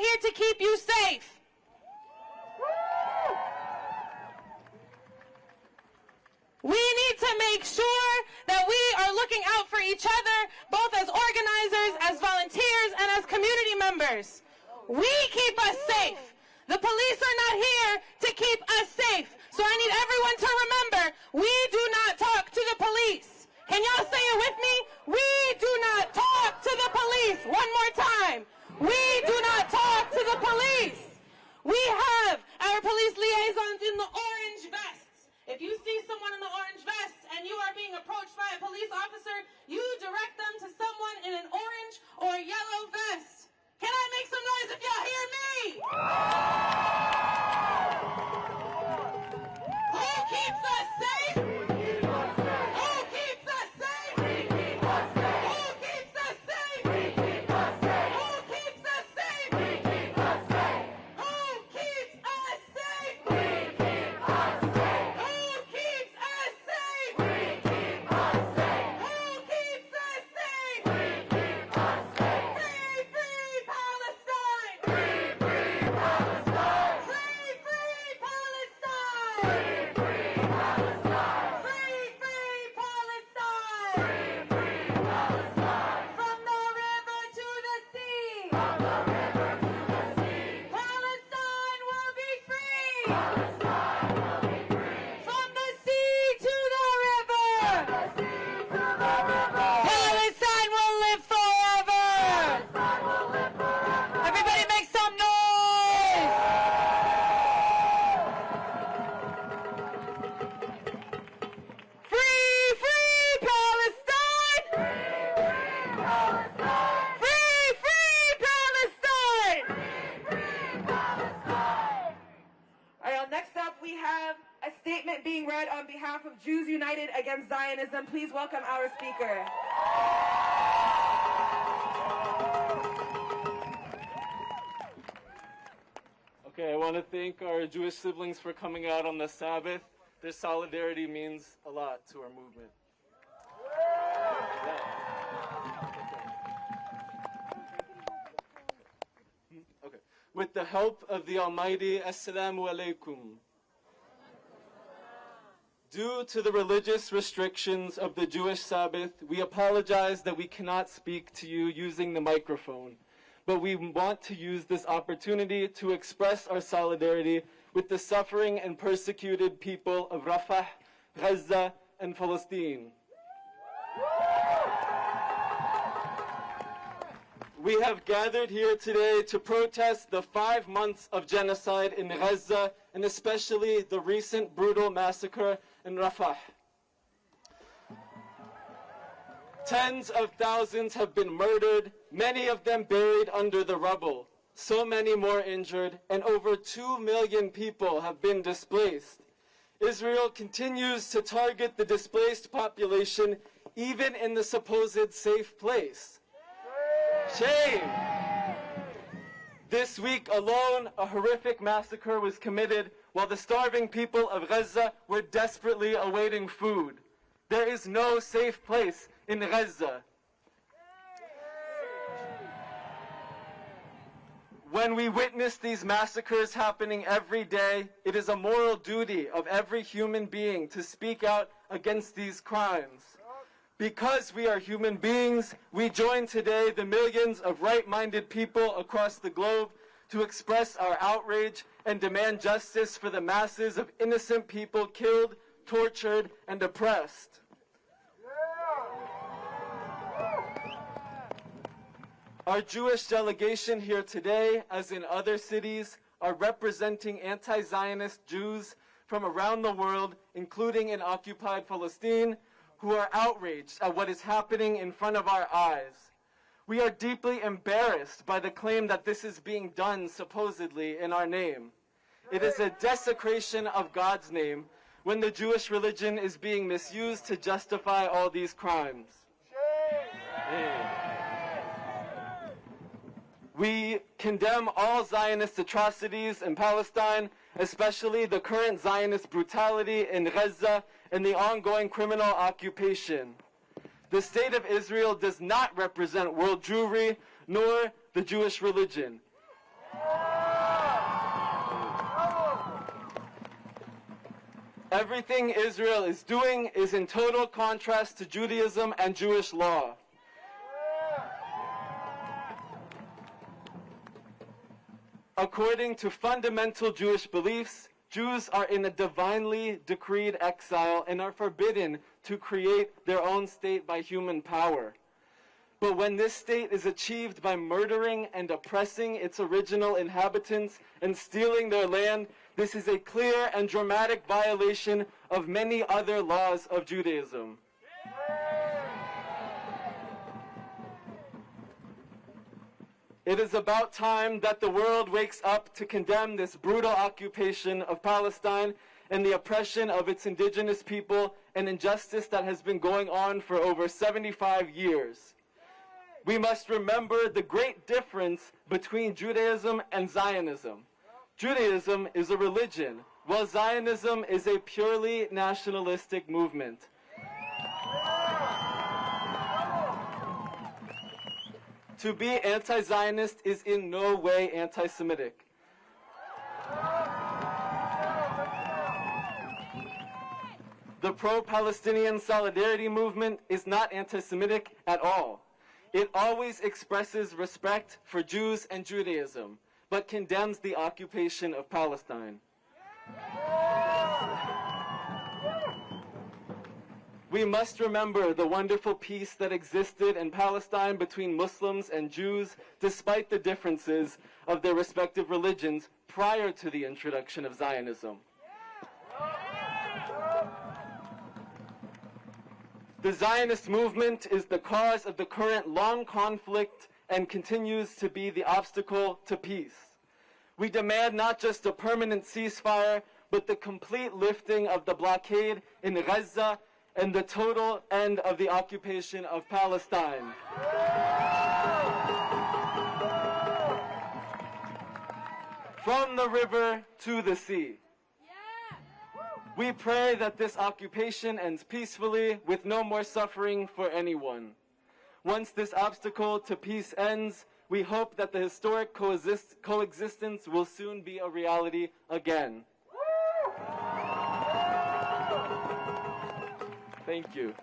[SPEAKER 9] here to keep you safe. We need to make sure that we are looking out for each other, both as organizers, as volunteers, and as community members. We keep us safe. The police are not here to keep us safe. So I need everyone to remember, we do not talk to the police. Can y'all say it with me? We do not talk to the police. One more time. We do not talk to the police. We have our police liaisons in the orange vests. If you see someone in the orange vest and you are being approached by a police officer, you direct them to someone in an orange or yellow vest. Can I make some noise if y'all hear me? Who keeps us safe? Who keeps us safe? Who keeps us safe? Who keeps us safe? Who keeps us safe? Who keeps us safe? Who keeps us safe? Who keeps us safe? Who keeps us safe? Who keeps us safe? Who keeps us safe? Who keeps us safe? Free, free Palestine! Free, free Palestine! Free, free Palestine! Free, free Palestine! Free, free Palestine! Free, free Palestine! From the river to the sea! From the river to the sea! Palestine will be free! Palestine will be free! From the sea to the river! From the sea to the river! Palestine will live forever! Palestine will live forever! Everybody make some noise! Free, free Palestine! Free, free Palestine! Free, free Palestine! All right, next up we have a statement being read on behalf of Jews United Against Zionism. Please welcome our speaker.
[SPEAKER 12] Okay, I want to thank our Jewish siblings for coming out on the Sabbath. Their solidarity means a lot to our movement. Okay. With the help of the Almighty, Assalamu alaikum. Due to the religious restrictions of the Jewish Sabbath, we apologize that we cannot speak to you using the microphone. But we want to use this opportunity to express our solidarity with the suffering and persecuted people of Rafah, Gaza, and Palestine. We have gathered here today to protest the 5 months of genocide in Gaza, and especially the recent brutal massacre in Rafah. Tens of thousands have been murdered, many of them buried under the rubble, so many more injured, and over 2 million people have been displaced. Israel continues to target the displaced population, even in the supposed safe place. Shame! This week alone, a horrific massacre was committed while the starving people of Gaza were desperately awaiting food. There is no safe place in Gaza. When we witness these massacres happening every day, it is a moral duty of every human being to speak out against these crimes. Because we are human beings, we join today the millions of right-minded people across the globe to express our outrage and demand justice for the masses of innocent people killed, tortured, and oppressed. Our Jewish delegation here today, as in other cities, are representing anti-Zionist Jews from around the world, including in occupied Palestine, who are outraged at what is happening in front of our eyes. We are deeply embarrassed by the claim that this is being done supposedly in our name. It is a desecration of God's name when the Jewish religion is being misused to justify all these crimes. We condemn all Zionist atrocities in Palestine, especially the current Zionist brutality in Gaza and the ongoing criminal occupation. The State of Israel does not represent world Jewry nor the Jewish religion. Everything Israel is doing is in total contrast to Judaism and Jewish law. According to fundamental Jewish beliefs, Jews are in a divinely decreed exile and are forbidden to create their own state by human power. But when this state is achieved by murdering and oppressing its original inhabitants and stealing their land, this is a clear and dramatic violation of many other laws of Judaism. It is about time that the world wakes up to condemn this brutal occupation of Palestine and the oppression of its indigenous people, an injustice that has been going on for over 75 years. We must remember the great difference between Judaism and Zionism. Judaism is a religion, while Zionism is a purely nationalistic movement. To be anti-Zionist is in no way anti-Semitic. The pro-Palestinian solidarity movement is not anti-Semitic at all. It always expresses respect for Jews and Judaism, but condemns the occupation of Palestine. We must remember the wonderful peace that existed in Palestine between Muslims and Jews, despite the differences of their respective religions prior to the introduction of Zionism. The Zionist movement is the cause of the current long conflict and continues to be the obstacle to peace. We demand not just a permanent ceasefire, but the complete lifting of the blockade in Gaza and the total end of the occupation of Palestine. From the river to the sea. We pray that this occupation ends peacefully with no more suffering for anyone. Once this obstacle to peace ends, we hope that the historic coexistence will soon be a reality again. Thank you.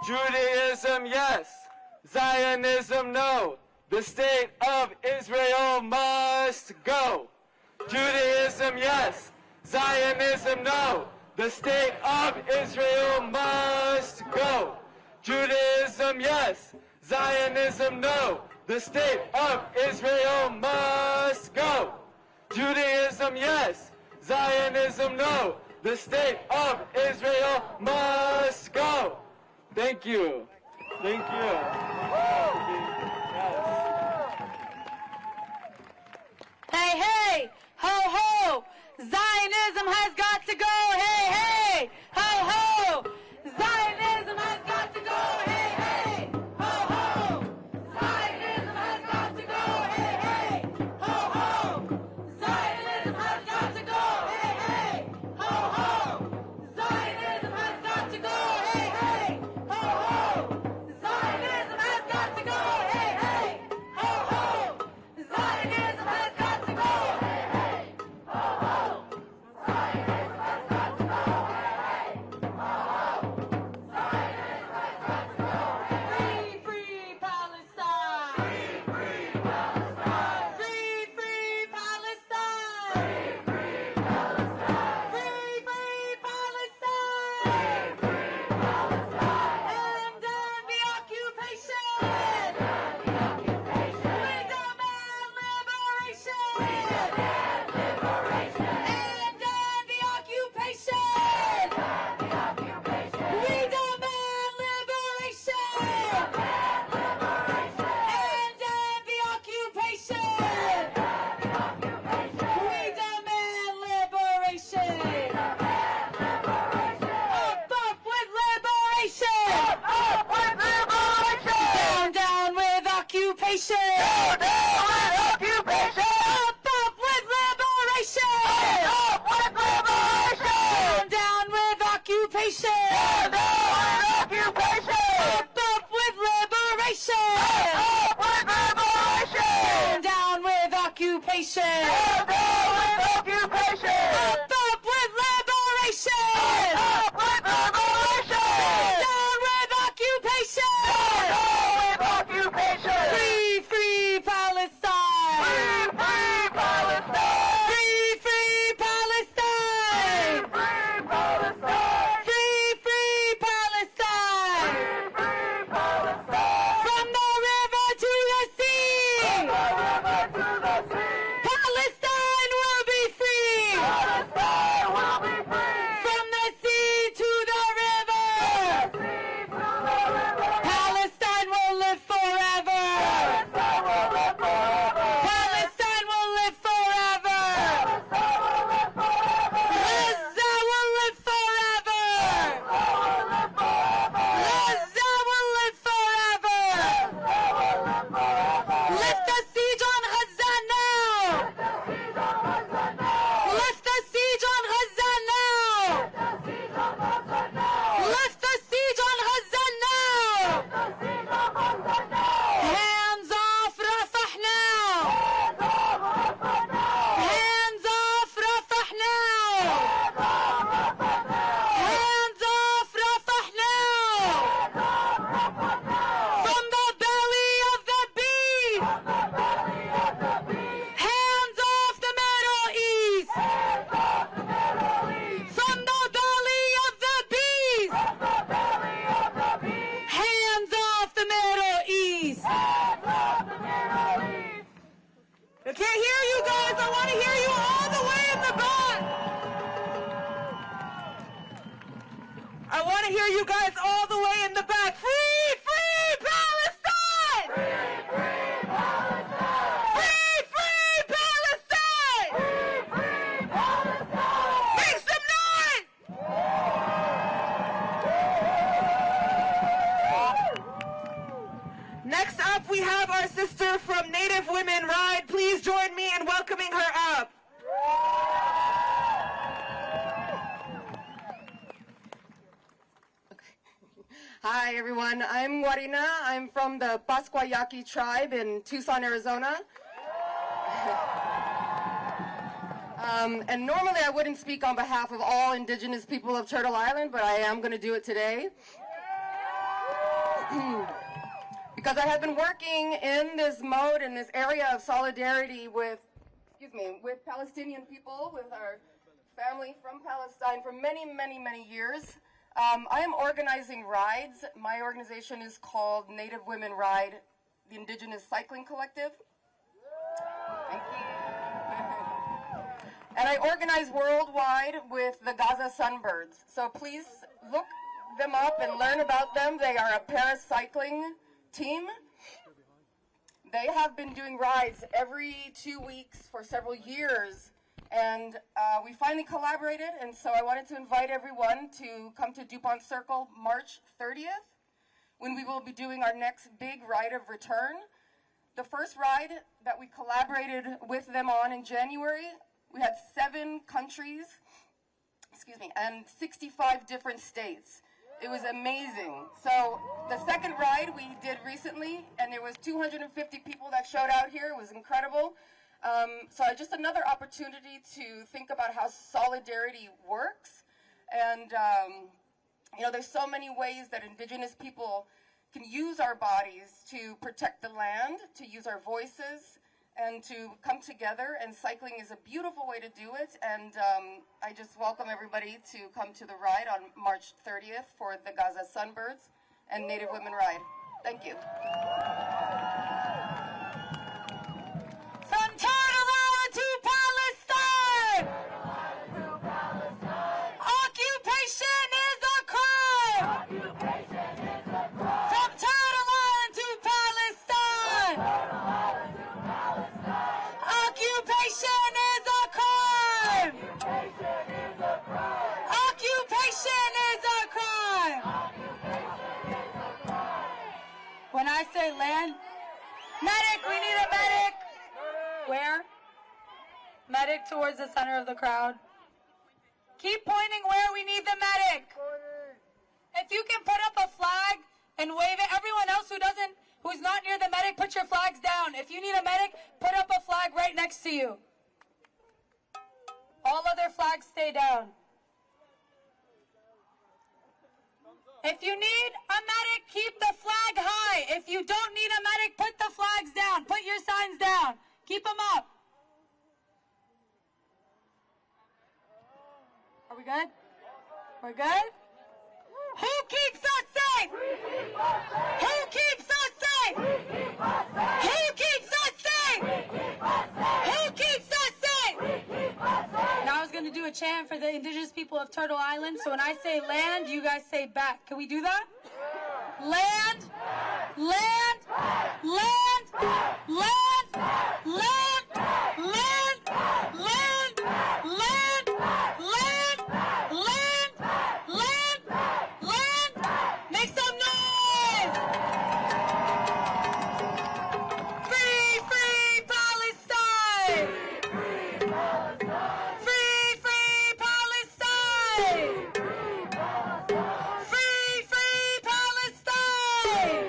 [SPEAKER 12] Judaism, yes. Zionism, no. The state of Israel must go. Judaism, yes. Zionism, no. The state of Israel must go. Judaism, yes. Zionism, no. The state of Israel must go. Judaism, yes. Zionism, no. The state of Israel must go. Thank you. Thank you.
[SPEAKER 8] Hey, hey, ho, ho. Zionism has got to go. Hey, hey, ho, ho. Zionism has got to go. Hey, hey, ho, ho. Zionism has got to go. Hey, hey, ho, ho. Zionism has got to go. Hey, hey, ho, ho. Zionism has got to go. Hey, hey, ho, ho. Zionism has got to go. Hey, hey, ho, ho. Zionism has got to go. Hey, hey, ho, ho. Zionism has got to go. occupation!
[SPEAKER 6] Hands off with occupation!
[SPEAKER 8] Up with liberation!
[SPEAKER 6] Up with liberation!
[SPEAKER 8] Down with occupation!
[SPEAKER 6] Down with occupation!
[SPEAKER 8] Free, free Palestine!
[SPEAKER 6] Free, free Palestine!
[SPEAKER 8] Free, free Palestine!
[SPEAKER 6] Free Palestine!
[SPEAKER 8] Free, free Palestine!
[SPEAKER 6] Free Palestine!
[SPEAKER 8] From the river to the sea!
[SPEAKER 6] From the river to the sea!
[SPEAKER 8] Palestine will be free!
[SPEAKER 6] Palestine will be free!
[SPEAKER 8] From the sea to the river!
[SPEAKER 6] Sea to the river!
[SPEAKER 8] Palestine will live forever!
[SPEAKER 6] Palestine will live forever!
[SPEAKER 8] Palestine will live forever!
[SPEAKER 6] Palestine will live forever!
[SPEAKER 8] Gaza will live forever! Gaza will live forever! Lift the siege on Gaza now! Lift the siege on Gaza now! Lift the siege on Gaza now! Hands off Rafah now! Hands off Rafah now! Hands off Rafah now! From the belly of the beast! Hands off the Middle East! From the belly of the beast! Hands off the Middle East! I can't hear you guys! I want to hear you all the way in the back! I want to hear you guys all the way in the back. Free, free Palestine!
[SPEAKER 6] Free Palestine!
[SPEAKER 8] Free, free Palestine!
[SPEAKER 6] Free Palestine!
[SPEAKER 8] Make some noise! Next up, we have our sister from Native Women Ride. Please join me in welcoming her up.
[SPEAKER 13] Hi everyone, I'm Guarina. I'm from the Pascuayaqui tribe in Tucson, Arizona. And normally I wouldn't speak on behalf of all indigenous people of Turtle Island, but I am going to do it today. Because I have been working in this mode, in this area of solidarity with Palestinian people, with our family from Palestine for many, many, many years. I am organizing rides. My organization is called Native Women Ride, the Indigenous Cycling Collective. Thank you. And I organize worldwide with the Gaza Sunbirds. So please look them up and learn about them. They are a paracycling team. They have been doing rides every 2 weeks for several years. And we finally collaborated, and so I wanted to invite everyone to come to DuPont Circle March 30th, when we will be doing our next big ride of return. The first ride that we collaborated with them on in January, we had 7 countries, and 65 different states. It was amazing. So the second ride we did recently, and there was 250 people that showed out here. It was incredible. So just another opportunity to think about how solidarity works. And, there's so many ways that indigenous people can use our bodies to protect the land, to use our voices, and to come together. And cycling is a beautiful way to do it. And I just welcome everybody to come to the ride on March 30th for the Gaza Sunbirds and Native Women Ride. Thank you.
[SPEAKER 8] From Turtle Island to Palestine! Occupation is a crime! From Turtle Island to Palestine! Occupation is a crime! Occupation is a crime! When I say land, medic, we need a medic! Where? Medic towards the center of the crowd. Keep pointing where we need the medic. If you can put up a flag and wave it, everyone else who Who's not near the medic, put your flags down. If you need a medic, put up a flag right next to you. All other flags stay down. If you need a medic, keep the flag high. If you don't need a medic, put the flags down. Put your signs down. Keep them up. Are we good? We're good? Who keeps us safe? Who keeps us safe? Who keeps us safe? Who keeps us safe? Now I was going to do a chant for the indigenous people of Turtle Island. So when I say land, you guys say back. Can we do that? Land, land, land, land, land, land, land, land, land, land, land, land. Make some noise! Free, free Palestine! Free, free Palestine! Free, free Palestine!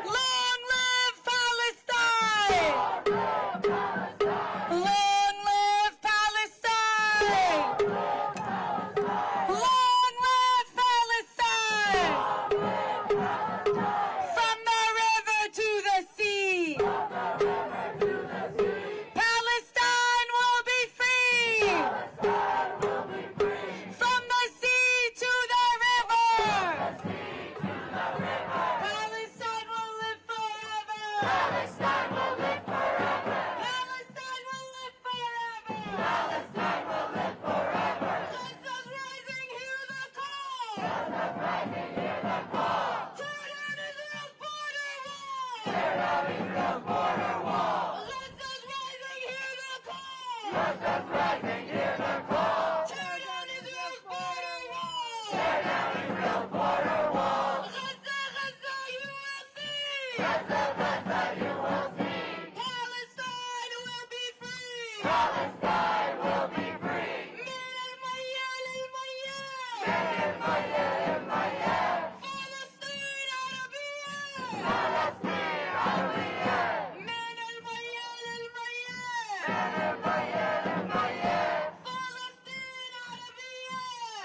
[SPEAKER 8] Long live Palestine! Long live Palestine! Long live Palestine! From the river to the sea! Palestine will be free! From the sea to the river! Palestine will live forever! Palestine will live forever! Palestine will live forever! Palestine will live forever! Gaza's rising, hear the call! Gaza's rising, hear the call! Tear down Israel's border wall! Tear down Israel's border wall! Gaza's rising, hear the call! Gaza's rising, hear the call! Tear down Israel's border wall! Tear down Israel's border wall! Gaza, Gaza, you will see! Gaza, Gaza, you will see! Palestine will be free! Palestine will be free! من الميال للميال! من الميال للميال! فلسطين عربية! فلسطين عربية! من الميال للميال! من الميال للميال! فلسطين عربية!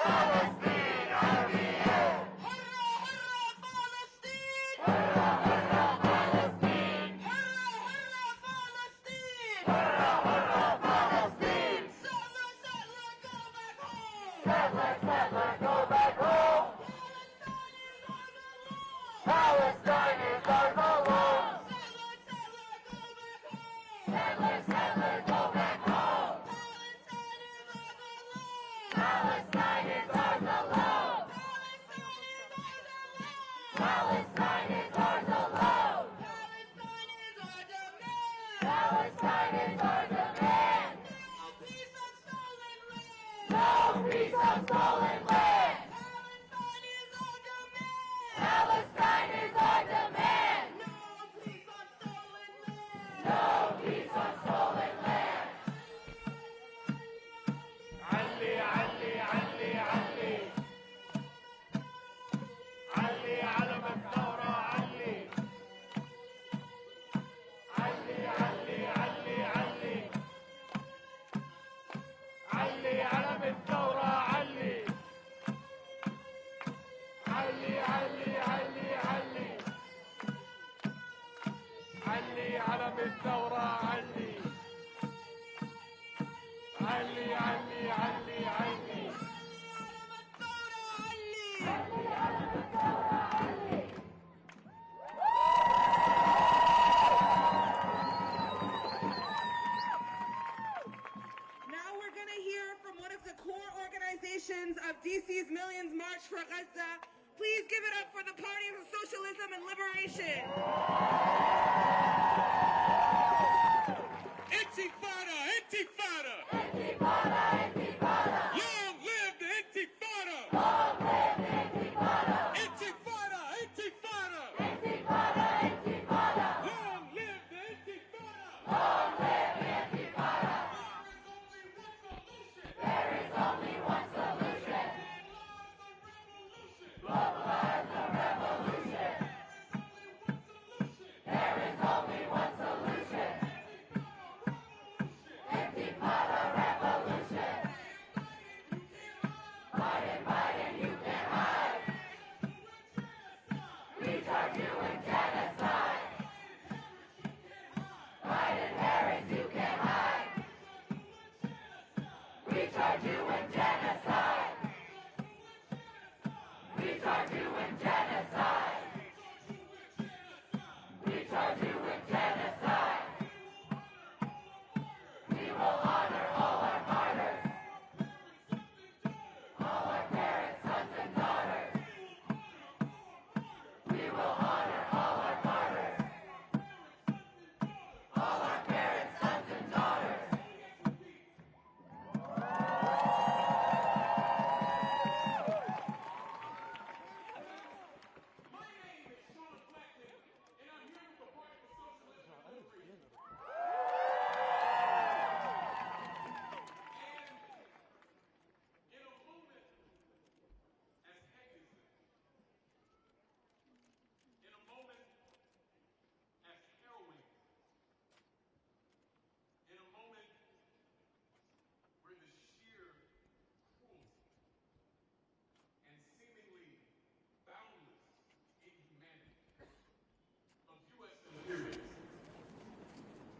[SPEAKER 8] فلسطين عربية! حرة حرة فلسطين! حرة حرة فلسطين! حرة حرة فلسطين! حرة حرة فلسطين! Settler, settler, go back home! Settler, settler, go back home! Palestine is our home! Settler, settler, go back home! Settler, settler, go back home! Palestine is ours alone! Palestine is ours alone! Palestine is our demand! No piece of stolen land! No piece of stolen land! Palestine is our demand! No piece of stolen land! No piece of stolen land! علي علي علي علي علي علم الثورة علي علي علي علي علي علي علم الثورة علي علي علي علي علي علي علم الثورة علي علي علي علي علي
[SPEAKER 9] Now we're going to hear from one of the core organizations of DC's Millions March for Gaza. Please give it up for the Party of Socialism and Liberation.
[SPEAKER 7] Intifada! Intifada!
[SPEAKER 6] Intifada, intifada.
[SPEAKER 7] Long live the Intifada!
[SPEAKER 6] Long live the intifada.
[SPEAKER 7] Intifada! Intifada!
[SPEAKER 6] Intifada, intifada.
[SPEAKER 7] Long live the Intifada!
[SPEAKER 6] Long live the intifada. There is only one solution. Globalize the revolution.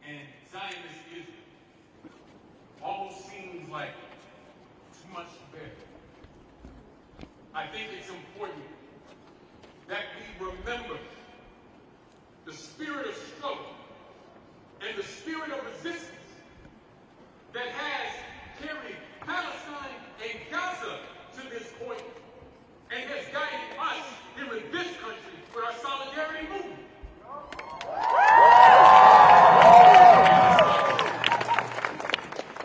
[SPEAKER 7] And Zionist Israel almost seems like too much to bear. I think it's important that we remember the spirit of struggle and the spirit of resistance that has carried Palestine and Gaza to this point and has guided us here in this country with our solidarity movement.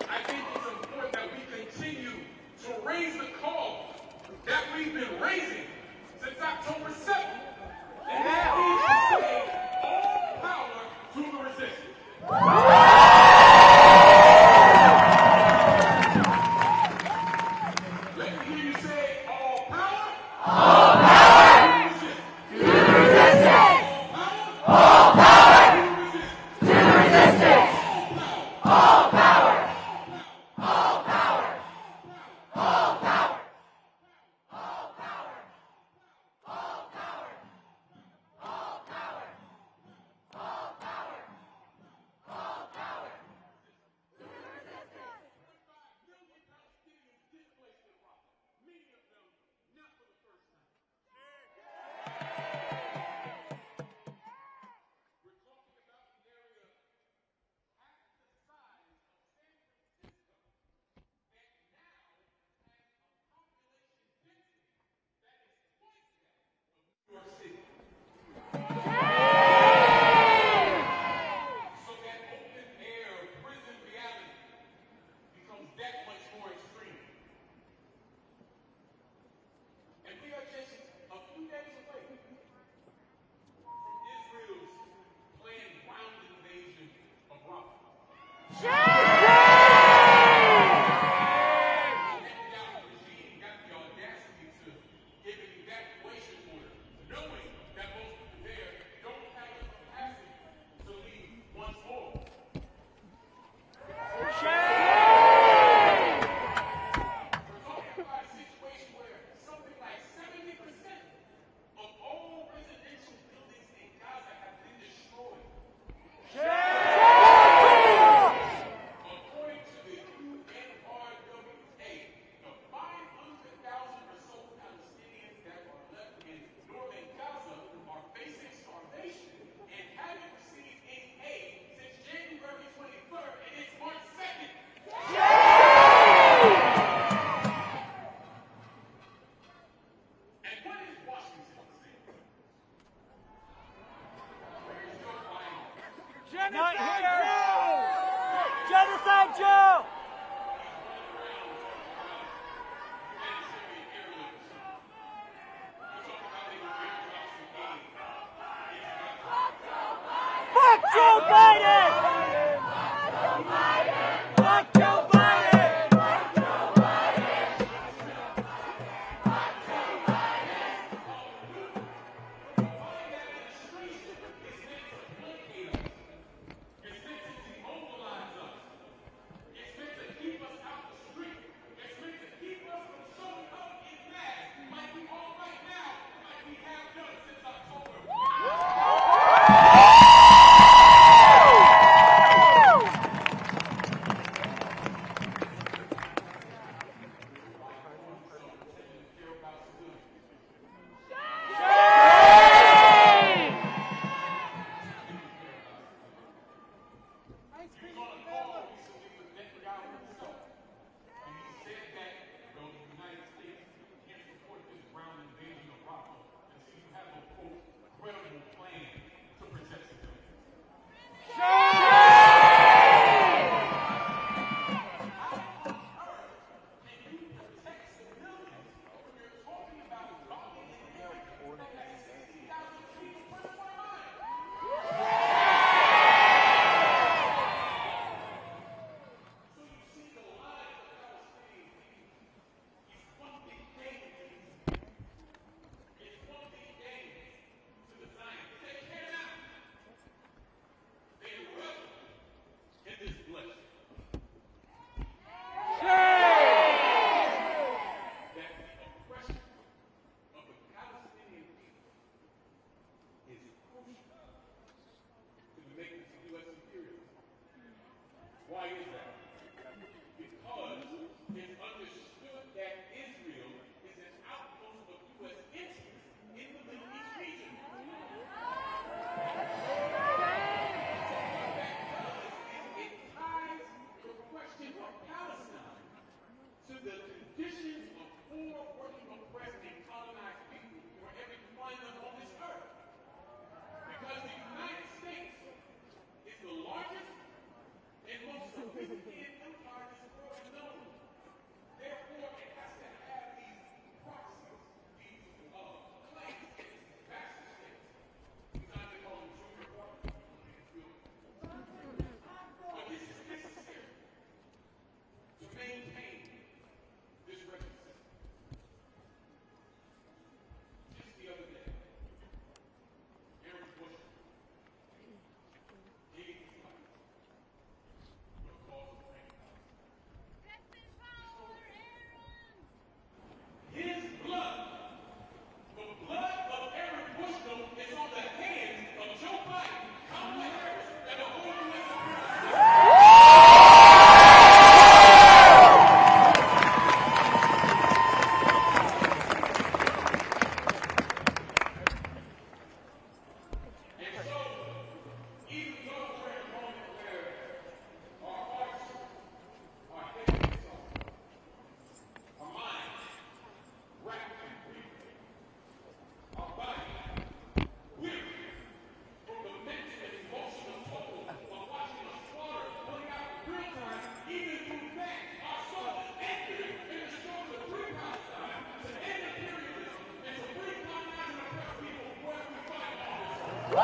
[SPEAKER 7] I think it's important that we continue to raise the call that we've been raising since October 7th, and that is to say all power to the resistance. Let me hear you say all power. All power. To the resistance. All power. To the resistance. All power. All power. All power. All power. All power. All power. All power. All power. To the resistance. Many of them not for the first time. We're talking about an area half the size of San Francisco that now has a population density that is twice that of New York City. So that open air prison reality becomes that much more extreme. And we are just a few days away from Israel's planned ground invasion of Rafah. The Netanyahu regime got the audacity to give an evacuation order, knowing that most people there don't have the capacity to leave once more. We're talking about a situation where something like 70% of all residential buildings in Gaza have been destroyed. According to the UNRWA, the 500,000 or so Palestinians that are left in northern Gaza are facing starvation and haven't received any aid since January 23rd, and it's March 2nd. And what is Washington saying? Where's your line?
[SPEAKER 6] Genocide Jew! Genocide Jew! Fuck Joe Biden! Fuck Joe Biden!
[SPEAKER 7] It's meant to demobilize us. It's meant to keep us out the street. It's meant to keep us from showing up in mass like we are right now, like we have done since October. Why is that? Because it's understood that Israel is an outpost of U.S. interest in the Middle East region. What that does is it ties the question of Palestine to the conditions of poor, working, oppressed, and colonized people wherever you find them on this earth. Because the United States is the largest and most sophisticated empire this world has known. Therefore, it has to have these proxies, these claims, these master states. Sometimes they call them junior partners. But this is necessary to maintain this record system. Just the other day, Aaron Bush gave his life. His blood, the blood of Aaron Bushel, is on the hands of Joe Biden, Kamala Harris, and the whole And so, even though we're in a moment where our hearts are heavy and soft, our minds racked and weary, our bodies weary from the mental and emotional toll of watching us slaughter, pulling out real time, even through that, our soul is anchored in the struggle to free Palestine, to end imperialism, and to free colonized and oppressed people wherever we find them on this earth.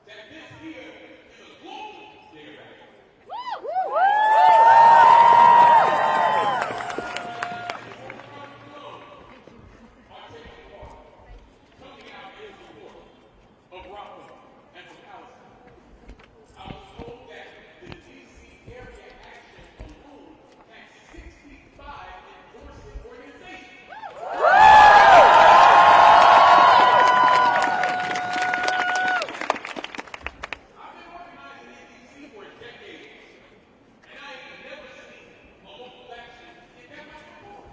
[SPEAKER 7] That this here is a global data bank. Coming out in support of Rafah and for Palestine. I was told that the D.C. area action alone had 65 endorsing organizations. I've been organizing in D.C. for decades, and I ain't never seen a local action in that much before.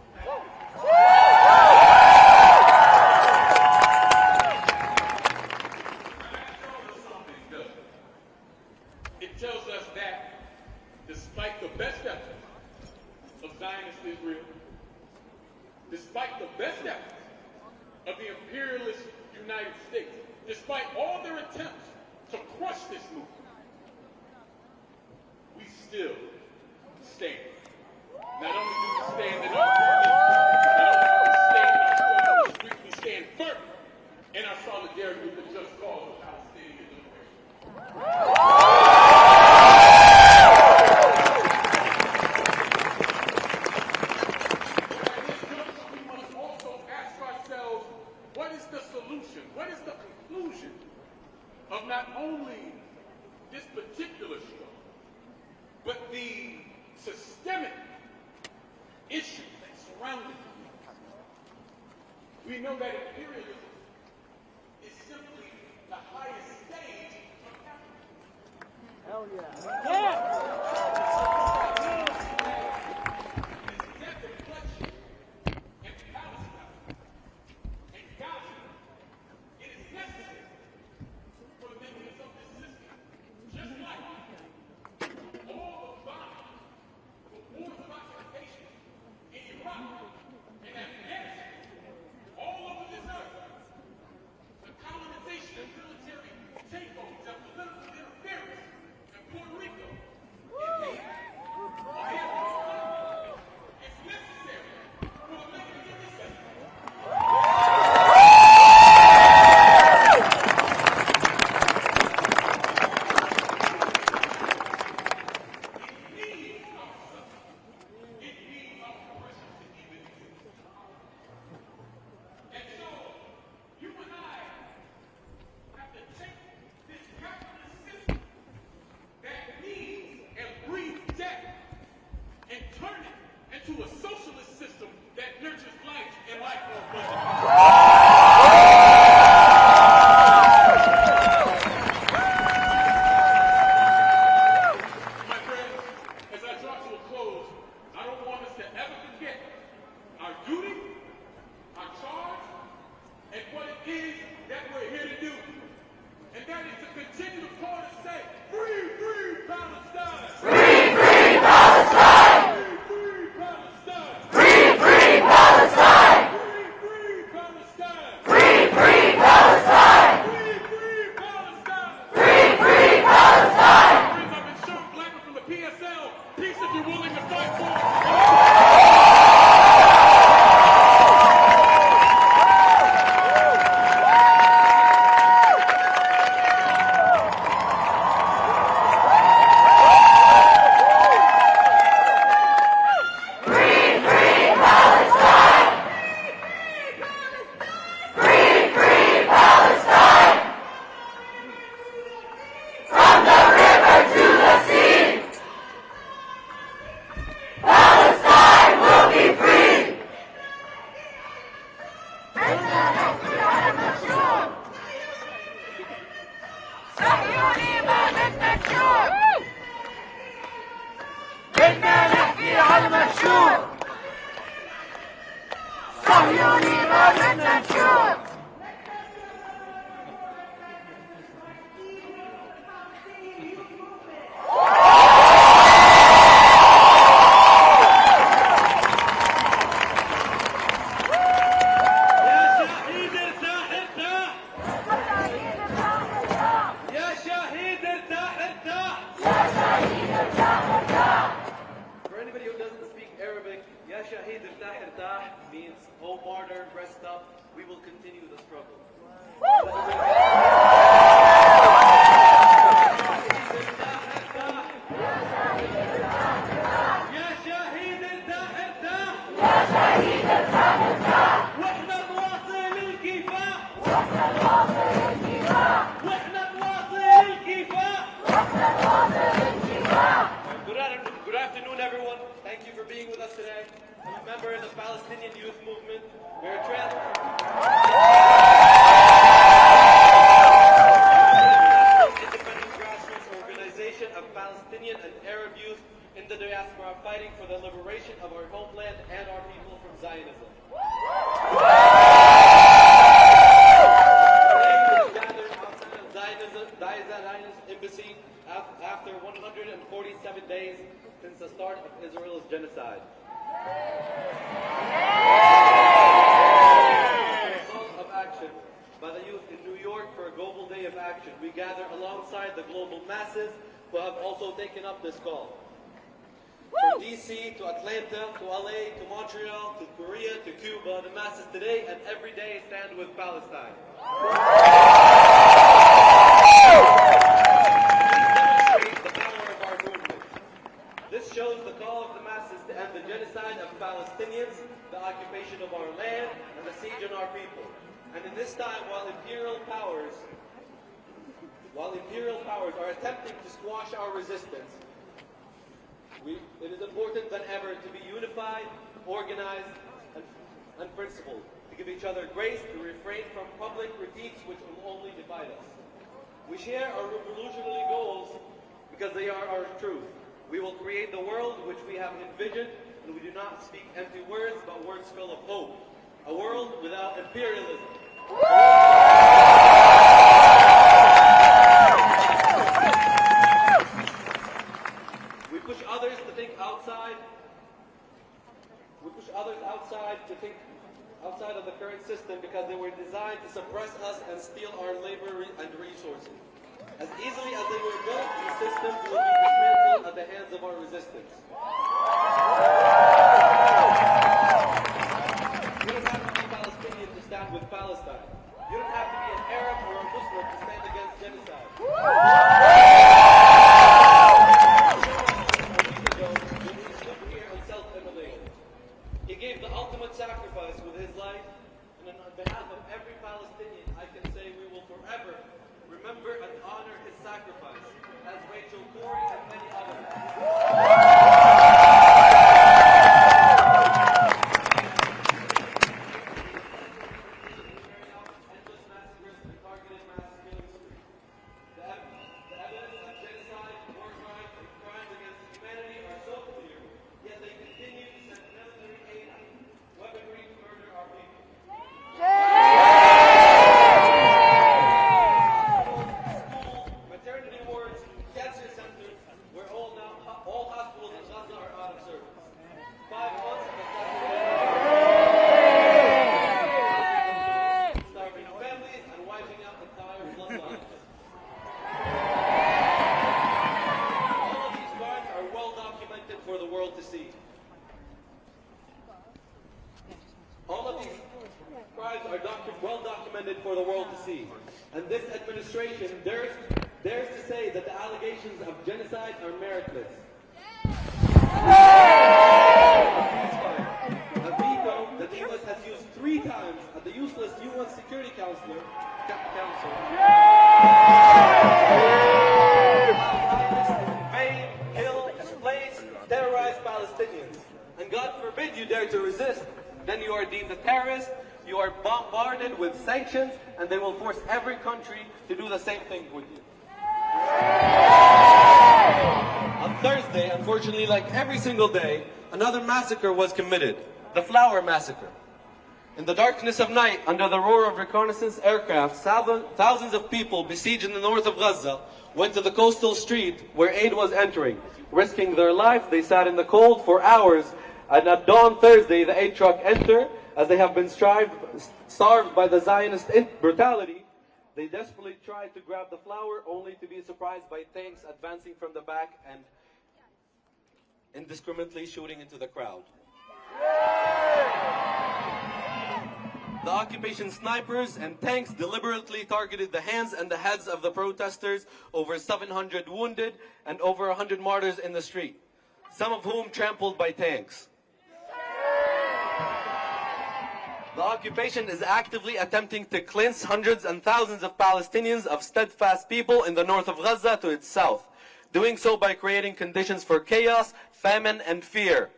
[SPEAKER 7] It tells us that despite the best efforts of Zionist Israel, despite the best efforts of the imperialist United States, despite all their attempts to crush this movement, we still stand. Not only do we stand in our streets, we stand firm in our solidarity with the just cause of Palestinian liberation. We must also ask ourselves, what is the solution? What is the conclusion of not only this particular struggle, but the systemic issues that surround it? We know that imperialism is simply the highest stage of capitalism. Hell yeah.
[SPEAKER 14] turn it into a socialist system that nurtures life and life more abundantly. My friends, as I draw to a close, I don't want us to ever forget our duty, our charge, and what it is that we're here to do. And that is to continue to call and say, free, free Palestine! Free, free Palestine! Free, free Palestine! Free, free Palestine! Free, free Palestine! Free, free Palestine! Free, free Palestine! Friends, I've been Sean Blackman from the PSL. Peace if you're willing to fight for it.
[SPEAKER 12] For anybody who doesn't speak Arabic, Ya Shahid irtah irtah means, oh martyr, rest up, we will continue the struggle. Good afternoon, everyone. Thank you for being with us today. I'm a member of the Palestinian Youth Movement. We're a independent grassroots organization of Palestinian and Arab youth in the diaspora fighting for the liberation of our homeland and our people from Zionism. Zionist embassy after 147 days since the start of Israel's genocide. Call of action by the youth in New York for a global day of action. We gather alongside the global masses who have also taken up this call. From D.C. to Atlanta, to LA, to Montreal, to Korea, to Cuba, the masses today and every day stand with Palestine. This shows the call of the masses to end the genocide of Palestinians, the occupation of our land, and the siege on our people. And in this time, while imperial powers are attempting to squash our resistance, it is important than ever to be unified, organized, and principled, to give each other grace, to refrain from public critiques which will only divide us. We share our revolutionary goals because they are our truth. We will create the world which we have envisioned, and we do not speak empty words, but words full of hope. A world without imperialism. We push others to think outside. We push others to think outside of the current system because they were designed to suppress us and steal our labor and resources. As easily as they were built, these systems will be dismantled at the hands of our resistance. You don't have to be Palestinian to stand with Palestine. You don't have to be an Arab or a Muslim to stand against genocide. He gave the ultimate sacrifice with his life, and on behalf of every Palestinian, I can say we will forever remember and honor his sacrifice, as Rachel Corey and many others. crimes are well documented for the world to see. And this administration dares to say that the allegations of genocide are meritless. A veto that the US has used 3 times at the useless UN Security Council. Invade, kill, displace, terrorize Palestinians. And God forbid you dare to resist. Then you are deemed a terrorist, you are bombarded with sanctions, and they will force every country to do the same thing with you. On Thursday, unfortunately, like every single day, another massacre was committed. The Flower Massacre. In the darkness of night, under the roar of reconnaissance aircraft, thousands of people besieged in the north of Gaza went to the coastal street where aid was entering. Risking their life, they sat in the cold for hours, and at dawn Thursday, the aid truck entered. As they have been starved by the Zionist brutality, they desperately tried to grab the flower, only to be surprised by tanks advancing from the back and indiscriminately shooting into the crowd. The occupation snipers and tanks deliberately targeted the hands and the heads of the protesters, over 700 wounded and over 100 martyrs in the street, some of whom trampled by tanks. The occupation is actively attempting to cleanse hundreds and thousands of Palestinians of steadfast people in the north of Gaza to its south, doing so by creating conditions for chaos, famine, and fear.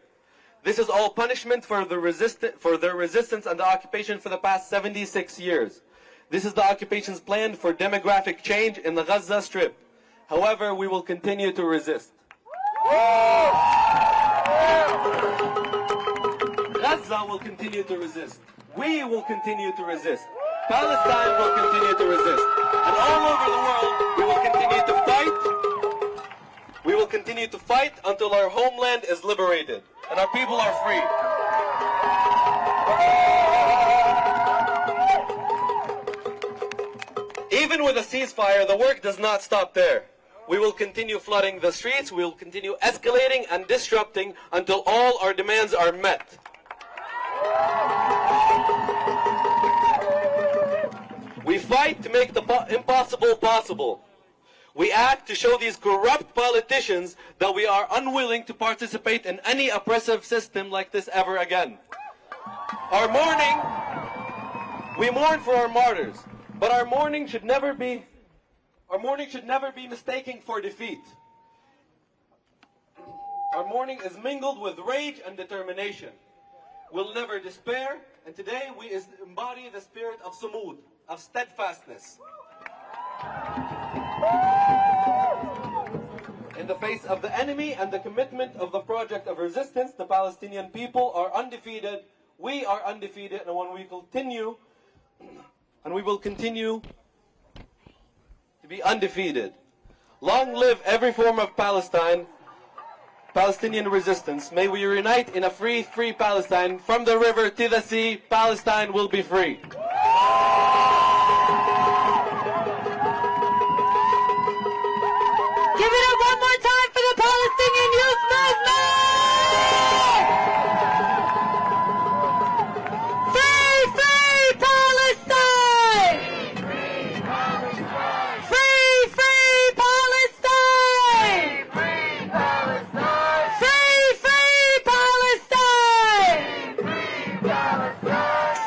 [SPEAKER 12] This is all punishment for their resistance and the occupation for the past 76 years. This is the occupation's plan for demographic change in the Gaza Strip. However, we will continue to resist. Gaza will continue to resist. We will continue to resist. Palestine will continue to resist. And all over the world, we will continue to fight. We will continue to fight until our homeland is liberated and our people are free. Even with a ceasefire, the work does not stop there. We will continue flooding the streets, we will continue escalating and disrupting until all our demands are met. We fight to make the impossible possible. We act to show these corrupt politicians that we are unwilling to participate in any oppressive system like this ever again. We mourn for our martyrs, but our mourning should never be mistaken for defeat. Our mourning is mingled with rage and determination. We'll never despair, and today we embody the spirit of sumud, of steadfastness. In the face of the enemy and the commitment of the project of resistance, the Palestinian people are undefeated. We are undefeated, and we will continue to be undefeated. Long live every form of Palestinian resistance. May we unite in a free Palestine. From the river to the sea, Palestine will be free.
[SPEAKER 8] Give it up one more time for the Palestinian Youth Movement! Free, free Palestine! Free, free Palestine! Free, free Palestine!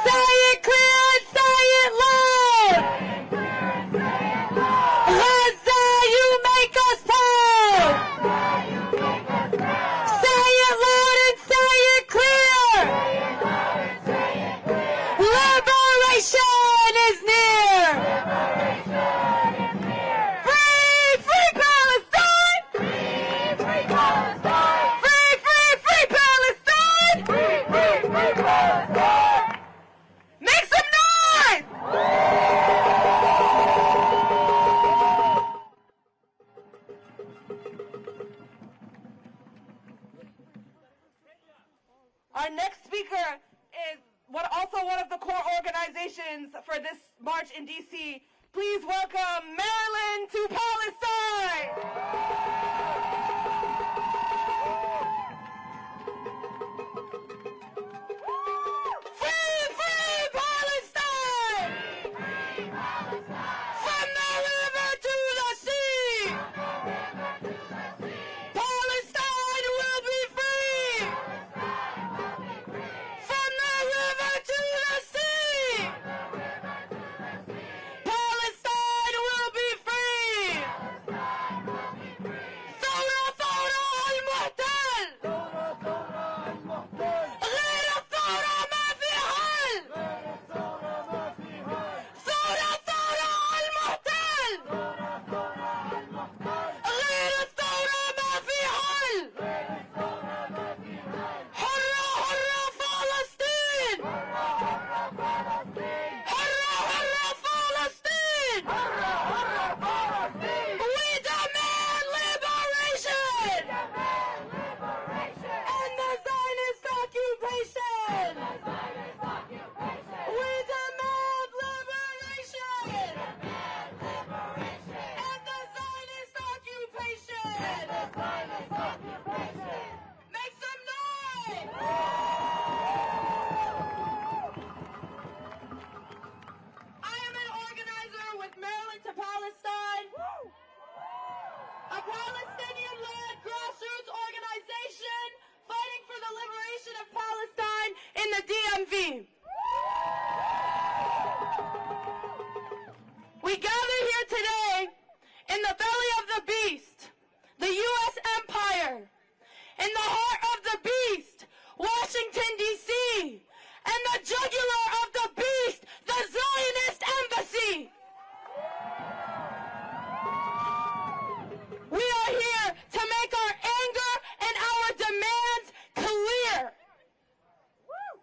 [SPEAKER 8] Say it clear and say it loud! Gaza, you make us proud! Say it loud and say it clear! Liberation is near! Free, free Palestine! Free Palestine! Free, free, free Palestine! Free Palestine! Make some noise!
[SPEAKER 9] Our next speaker is also one of the core organizations for this march in D.C. Please welcome Maryland to Palestine! Free, free Palestine!
[SPEAKER 8] Make some noise! I am an organizer with Maryland to Palestine, a Palestinian-led grassroots organization fighting for the liberation of Palestine in the DMV. We gather here today in the belly of the beast, the U.S. empire, in the heart of the beast, Washington D.C, and the jugular of the beast, the Zionist embassy. We are here to make our anger and our demands clear.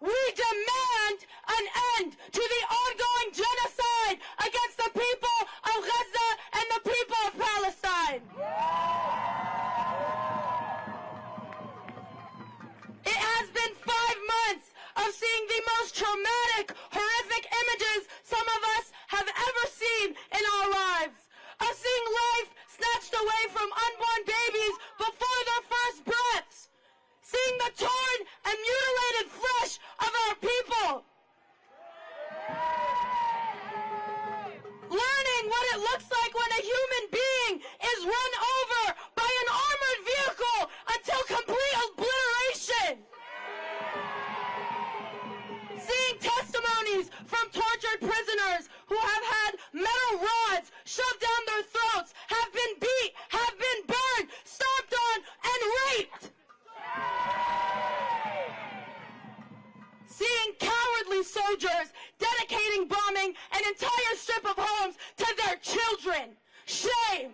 [SPEAKER 8] We demand an end to the ongoing genocide against the people of Gaza and the people of Palestine. It has been 5 months of seeing the most traumatic, horrific images some of us have ever seen in our lives. Of seeing life snatched away from unborn babies before their first breaths. Seeing the torn and mutilated flesh of our people. Learning what it looks like when a human being is run over by an armored vehicle until complete obliteration. Seeing testimonies from tortured prisoners who have had metal rods shoved down their throats, have been beat, have been burned, stomped on, and raped. Seeing cowardly soldiers dedicating bombing an entire strip of homes to their children. Shame!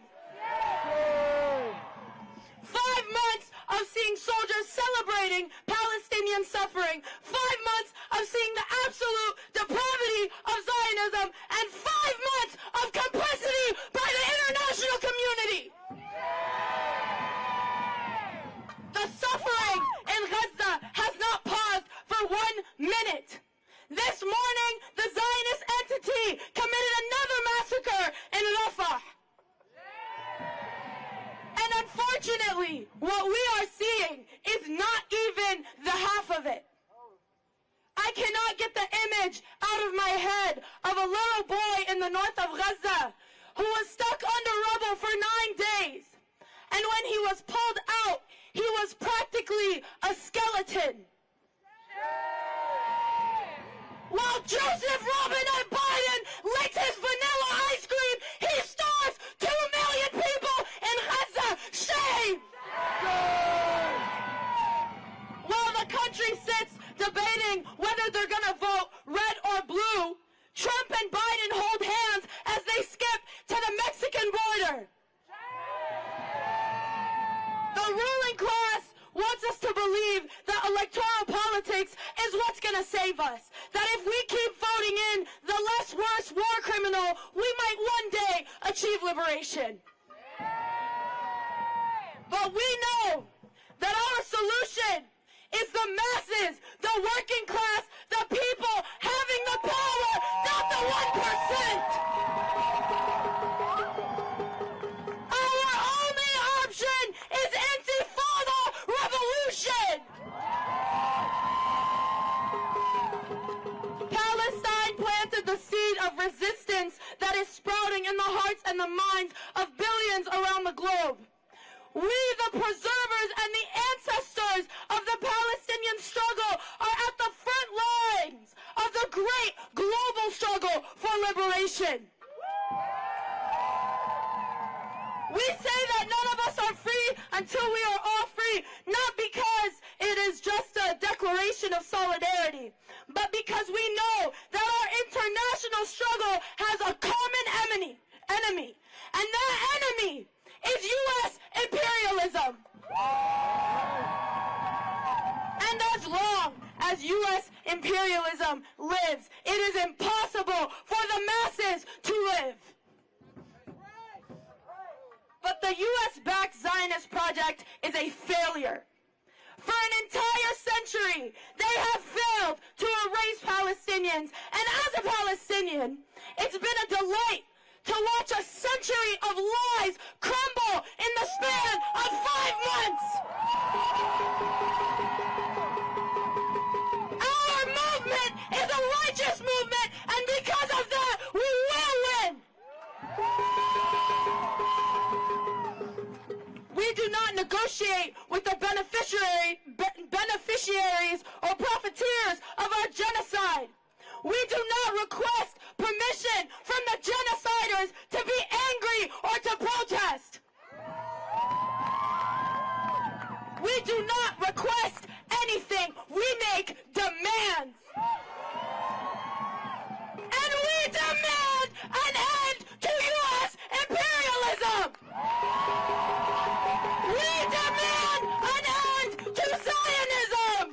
[SPEAKER 8] 5 months of seeing soldiers celebrating Palestinian suffering. 5 months of seeing the absolute depravity of Zionism. And 5 months of complicity by the international community. The suffering in Gaza has not paused for 1 minute. This morning, the Zionist entity committed another massacre in Rafah. And unfortunately, what we are seeing is not even the half of it. I cannot get the image out of my head of a little boy in the north of Gaza who was stuck under rubble for 9 days. And when he was pulled out, he was practically a skeleton. While Joseph Robinette Biden licks his vanilla ice cream, he starves 2 million people in Gaza. Shame! While the country sits debating whether they're going to vote red or blue, Trump and Biden hold hands as they skip to the Mexican border. The ruling class wants us to believe that electoral politics is what's going to save us. That if we keep voting in the less worse war criminal, we might one day achieve liberation. But we know that our solution is the masses, the working class, the people having the power, not the 1%. Our only option is intifada revolution. Palestine planted the seed of resistance that is sprouting in the hearts and the minds of billions around the globe. We, the preservers and the ancestors of the Palestinian struggle, are at the front lines of the great global struggle for liberation. We say that none of us are free until we are all free, not because it is just a declaration of solidarity, but because we know that our international struggle has a common enemy, and that enemy is U.S. imperialism. And as long as U.S. imperialism lives, it is impossible for the masses to live. But the U.S.-backed Zionist project is a failure. For an entire century, they have failed to erase Palestinians. And as a Palestinian, it's been a delight to watch a century of lies crumble in the span of 5 months. Our movement is a righteous movement, and because of that, we will win. We do not negotiate with the beneficiaries or profiteers of our genocide. We do not request permission from the genociders to be angry or to protest. We do not request anything. We make demands. And we demand an end to U.S. imperialism. We demand an end to Zionism.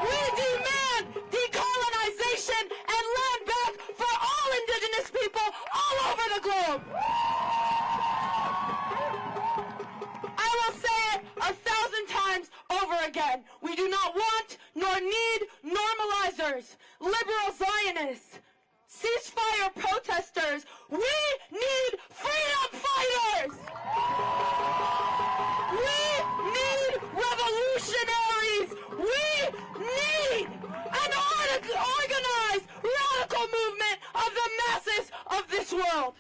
[SPEAKER 8] We demand decolonization and land back for all indigenous people all over the globe. I will say it 1,000 times over again. We do not want nor need normalizers, liberal Zionists, ceasefire protesters. We need freedom fighters. We need revolutionaries. We need an organized, radical movement of the masses of this world.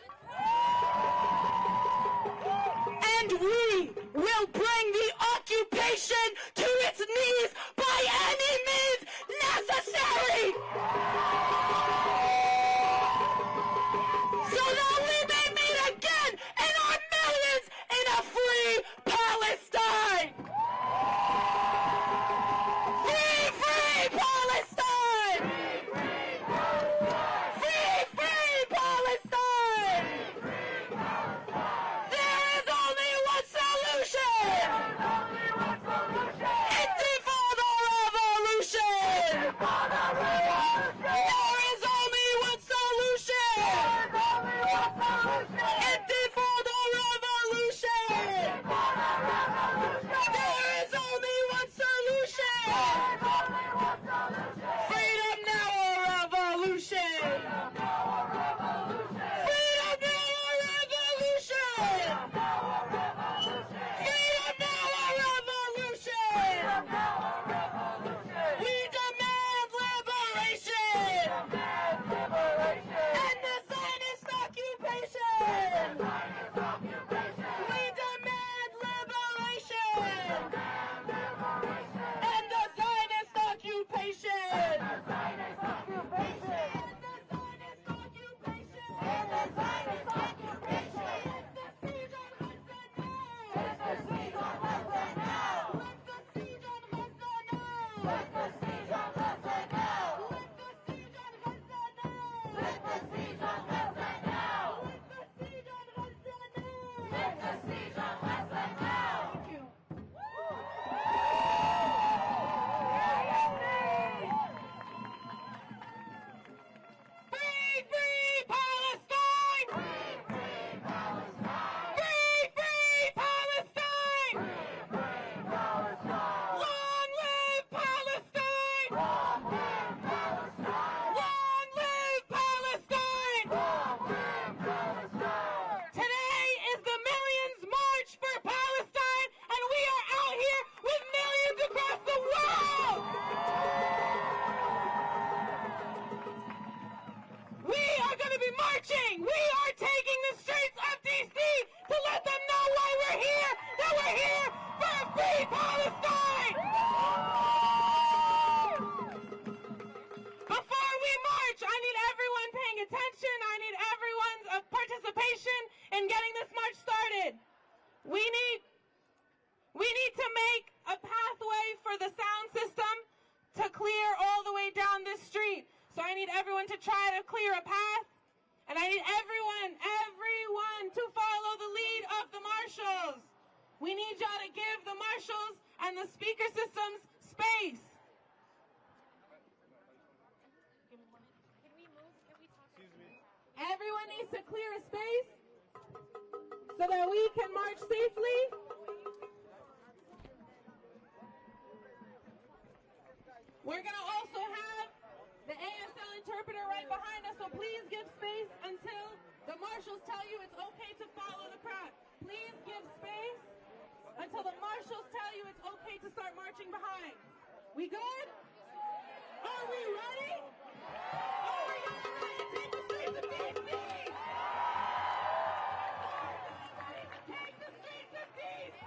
[SPEAKER 8] And we will bring the occupation to its knees by any means necessary. So that we may meet again in our millions in a free Palestine. Free, free Palestine. Free, free Palestine. There is only one solution. Intifada revolution. There is only one solution. Intifada revolution. There is only one solution. Freedom now or revolution. Freedom now or revolution. Freedom now or revolution. We demand liberation. And the Zionist occupation. We demand liberation. And the Zionist occupation. And the Zionist occupation. And the Zionist occupation. Let the siege on Gaza now. Let the siege on Gaza now. Let the siege on Gaza now. Let the siege on Gaza now. Let the siege on Gaza now. Let the siege on Gaza now. Let the siege on Gaza now. Thank you. Free, free Palestine! Free, free Palestine! Free, free Palestine! Long live Palestine! Long live Palestine! Long live Palestine! Long live Palestine! Today is the Millions March for Palestine, and we are out here with millions across the world! We are going to be marching. We are taking the streets of D.C. to let them know why we're here, that we're here for a free Palestine. Before we march, I need everyone paying attention. I need everyone's participation in getting this march started. We need to make a pathway for the sound system to clear all the way down this street. So I need everyone to try to clear a path, and I need everyone to follow the lead of the marshals. We need y'all to give the marshals and the speaker systems space. Everyone needs to clear a space so that we can march safely. We're going to also have the ASL interpreter
[SPEAKER 9] interpreter right behind us, so please give space until the marshals tell you it's okay to follow the crowd. Please give space until the marshals tell you it's okay to start marching behind. We good? Are we ready? Are we all ready to take the streets of D.C.? Take the streets of D.C.!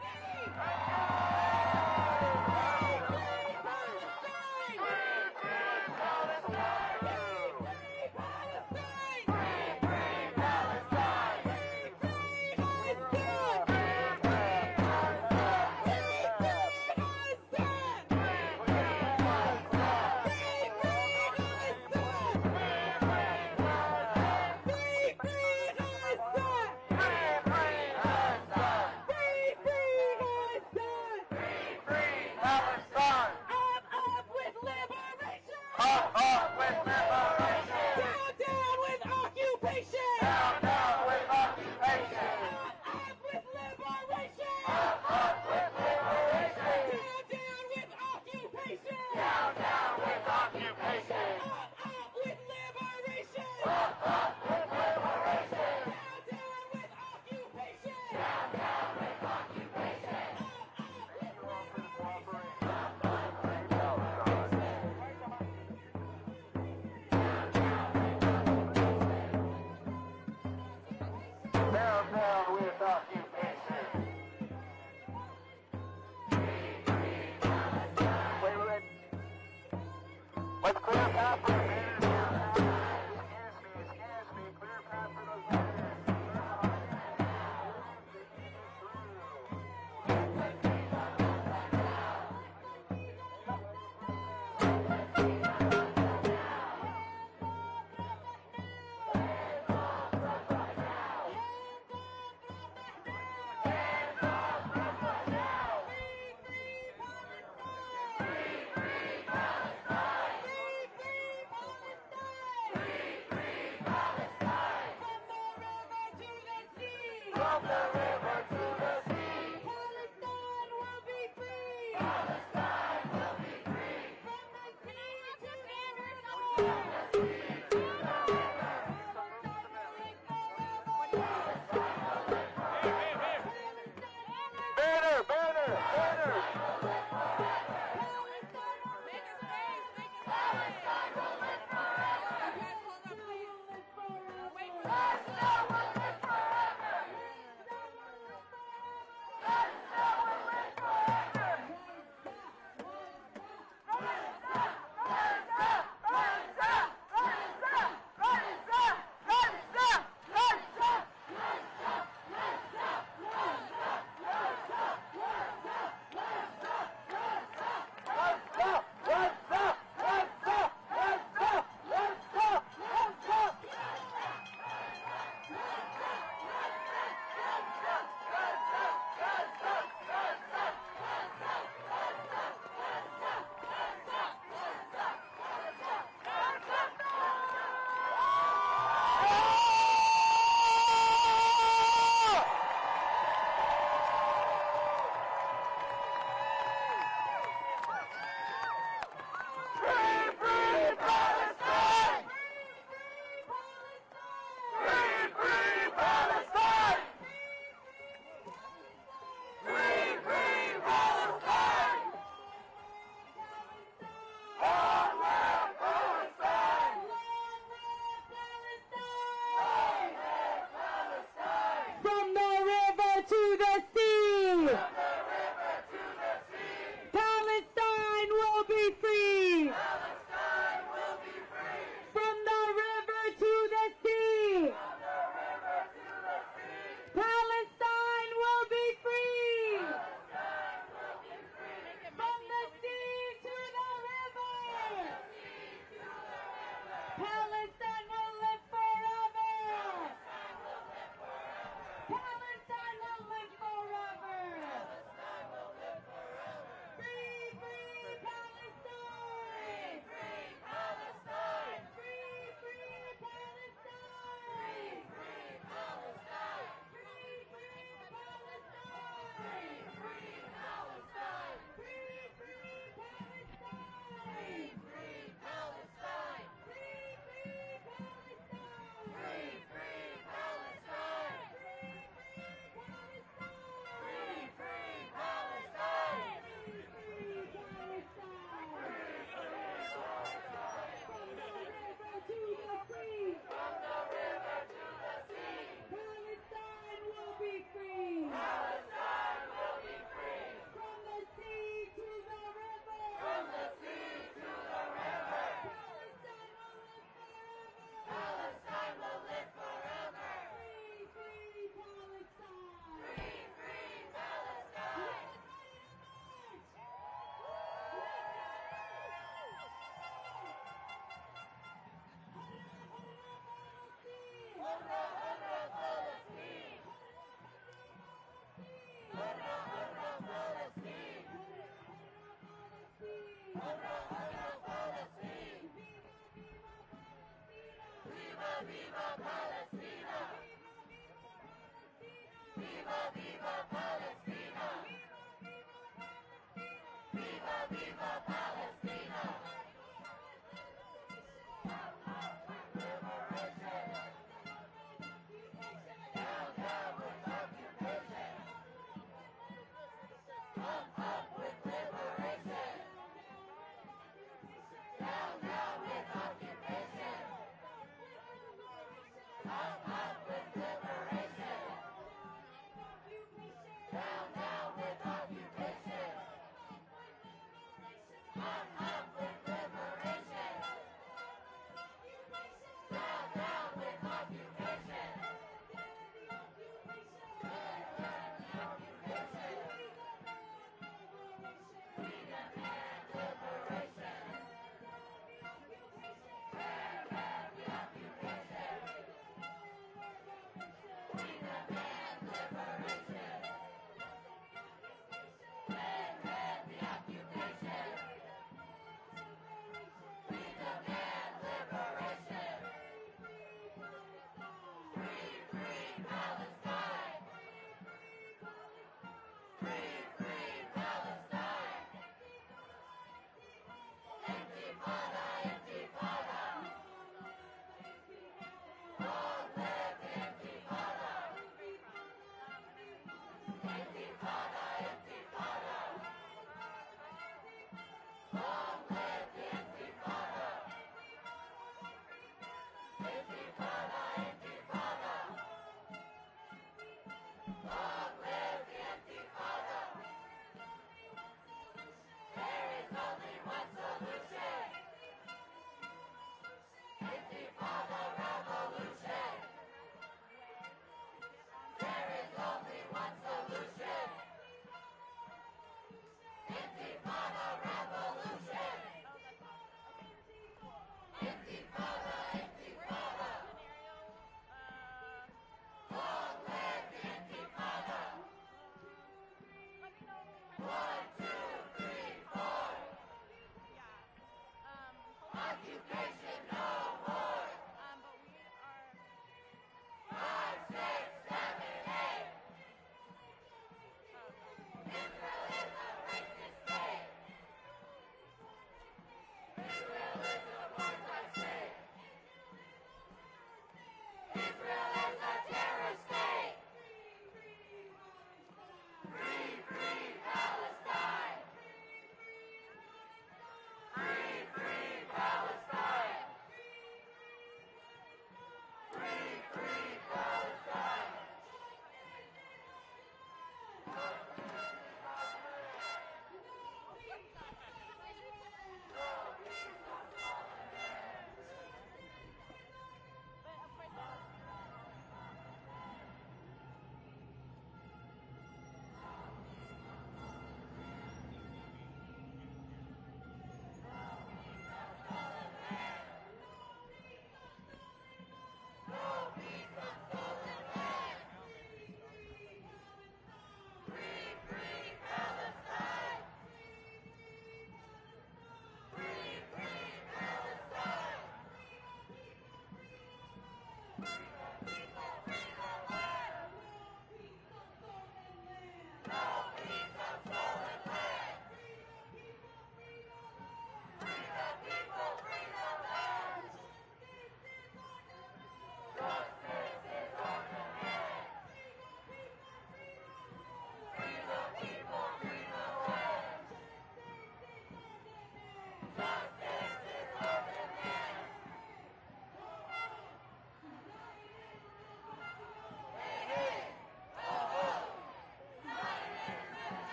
[SPEAKER 8] Free Palestine!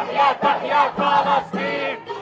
[SPEAKER 7] تحيا تحيا فلسطين.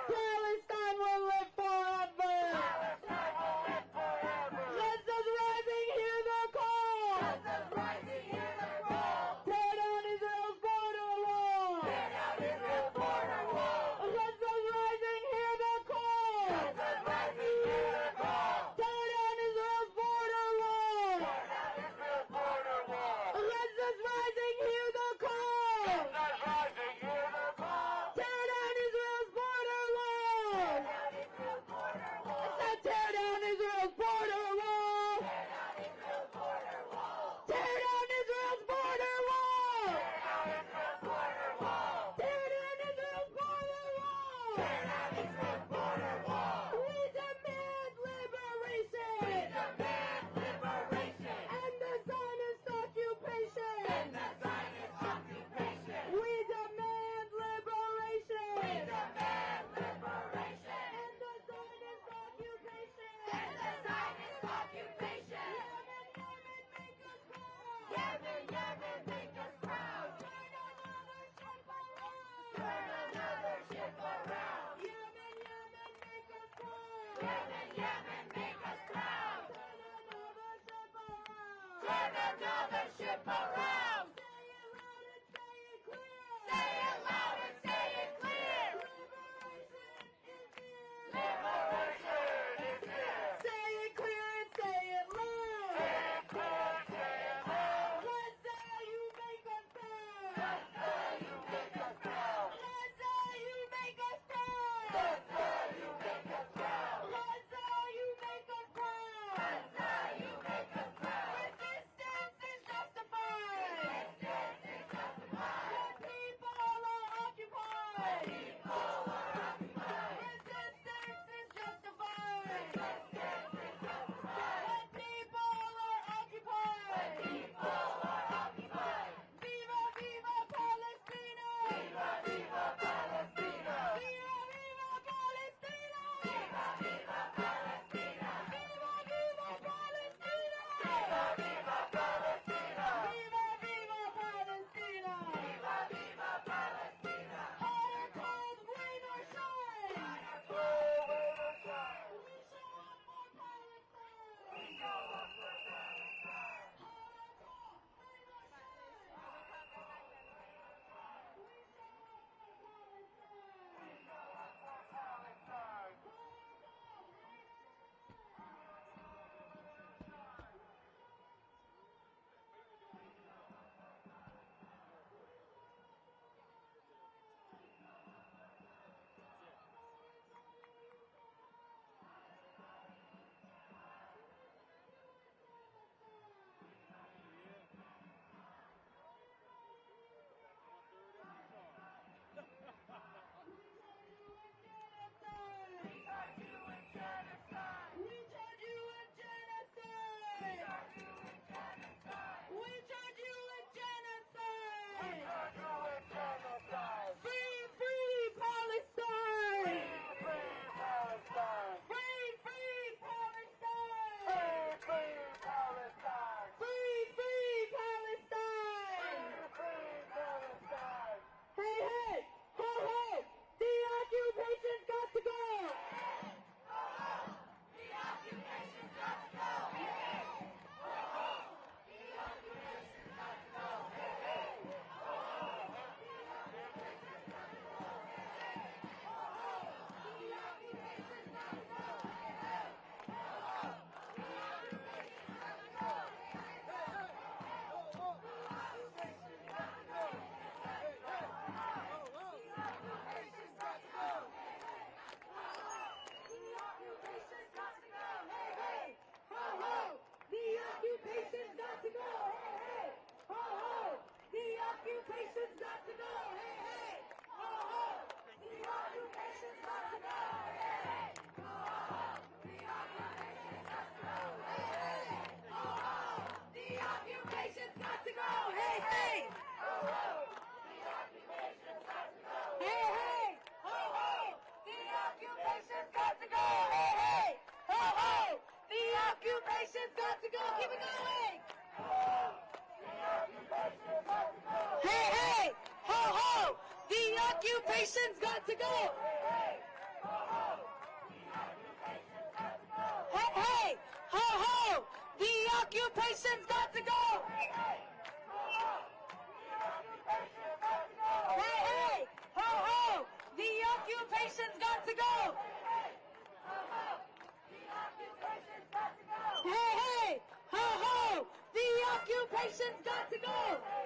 [SPEAKER 8] Palestine will live forever. Gaza's rising, hear the call. Tear down Israel's border wall. Gaza's rising, hear the call. Tear down Israel's border wall. Gaza's rising, hear the call. Tear down Israel's border wall. I said tear down Israel's border wall. Tear down Israel's border wall. Tear down Israel's border wall. We demand liberation. And the Zionist occupation. We demand liberation. And the Zionist occupation. Yemen, make us proud. Turn another ship around. Yemen, make us proud. Yemen, make us proud. Turn another ship around. Say it loud and say it clear. Liberation is here. Say it clear and say it loud. Gaza, you make us proud. Gaza, you make us proud. Gaza, you make us proud. Gaza, you make us proud. Gaza, you make us proud. Gaza, you make us proud. Resistance is justified. The people are occupied. Resistance is justified. The people are occupied. Viva, viva Palestina! Viva, viva Palestina! Viva, viva Palestina! Viva, viva Palestina! Viva, viva Palestina! Viva, viva Palestina! Viva, viva Palestina! Viva, viva Palestina! Hot or cold, rain or shine! We show up for Palestine! We show up for Palestine! Hot or cold, rain or shine! We show up for Palestine! We show up for Palestine! occupation's got to go, hey, hey, ho, ho. The occupation's got to go, hey, hey, ho, ho. The occupation's got to go, hey, hey, ho, ho. The occupation's got to go, hey, hey, ho, ho. The occupation's got to go, hey, hey, ho, ho. The occupation's got to go, hey, hey, ho, ho. The occupation's got to go, keep it going. Hey, hey, ho, ho! The occupation's got to go. Hey, hey, ho, ho, the occupation's got to go. Hey, hey, ho, ho, the occupation's got to go. Hey, hey, ho, ho, the occupation's got to go.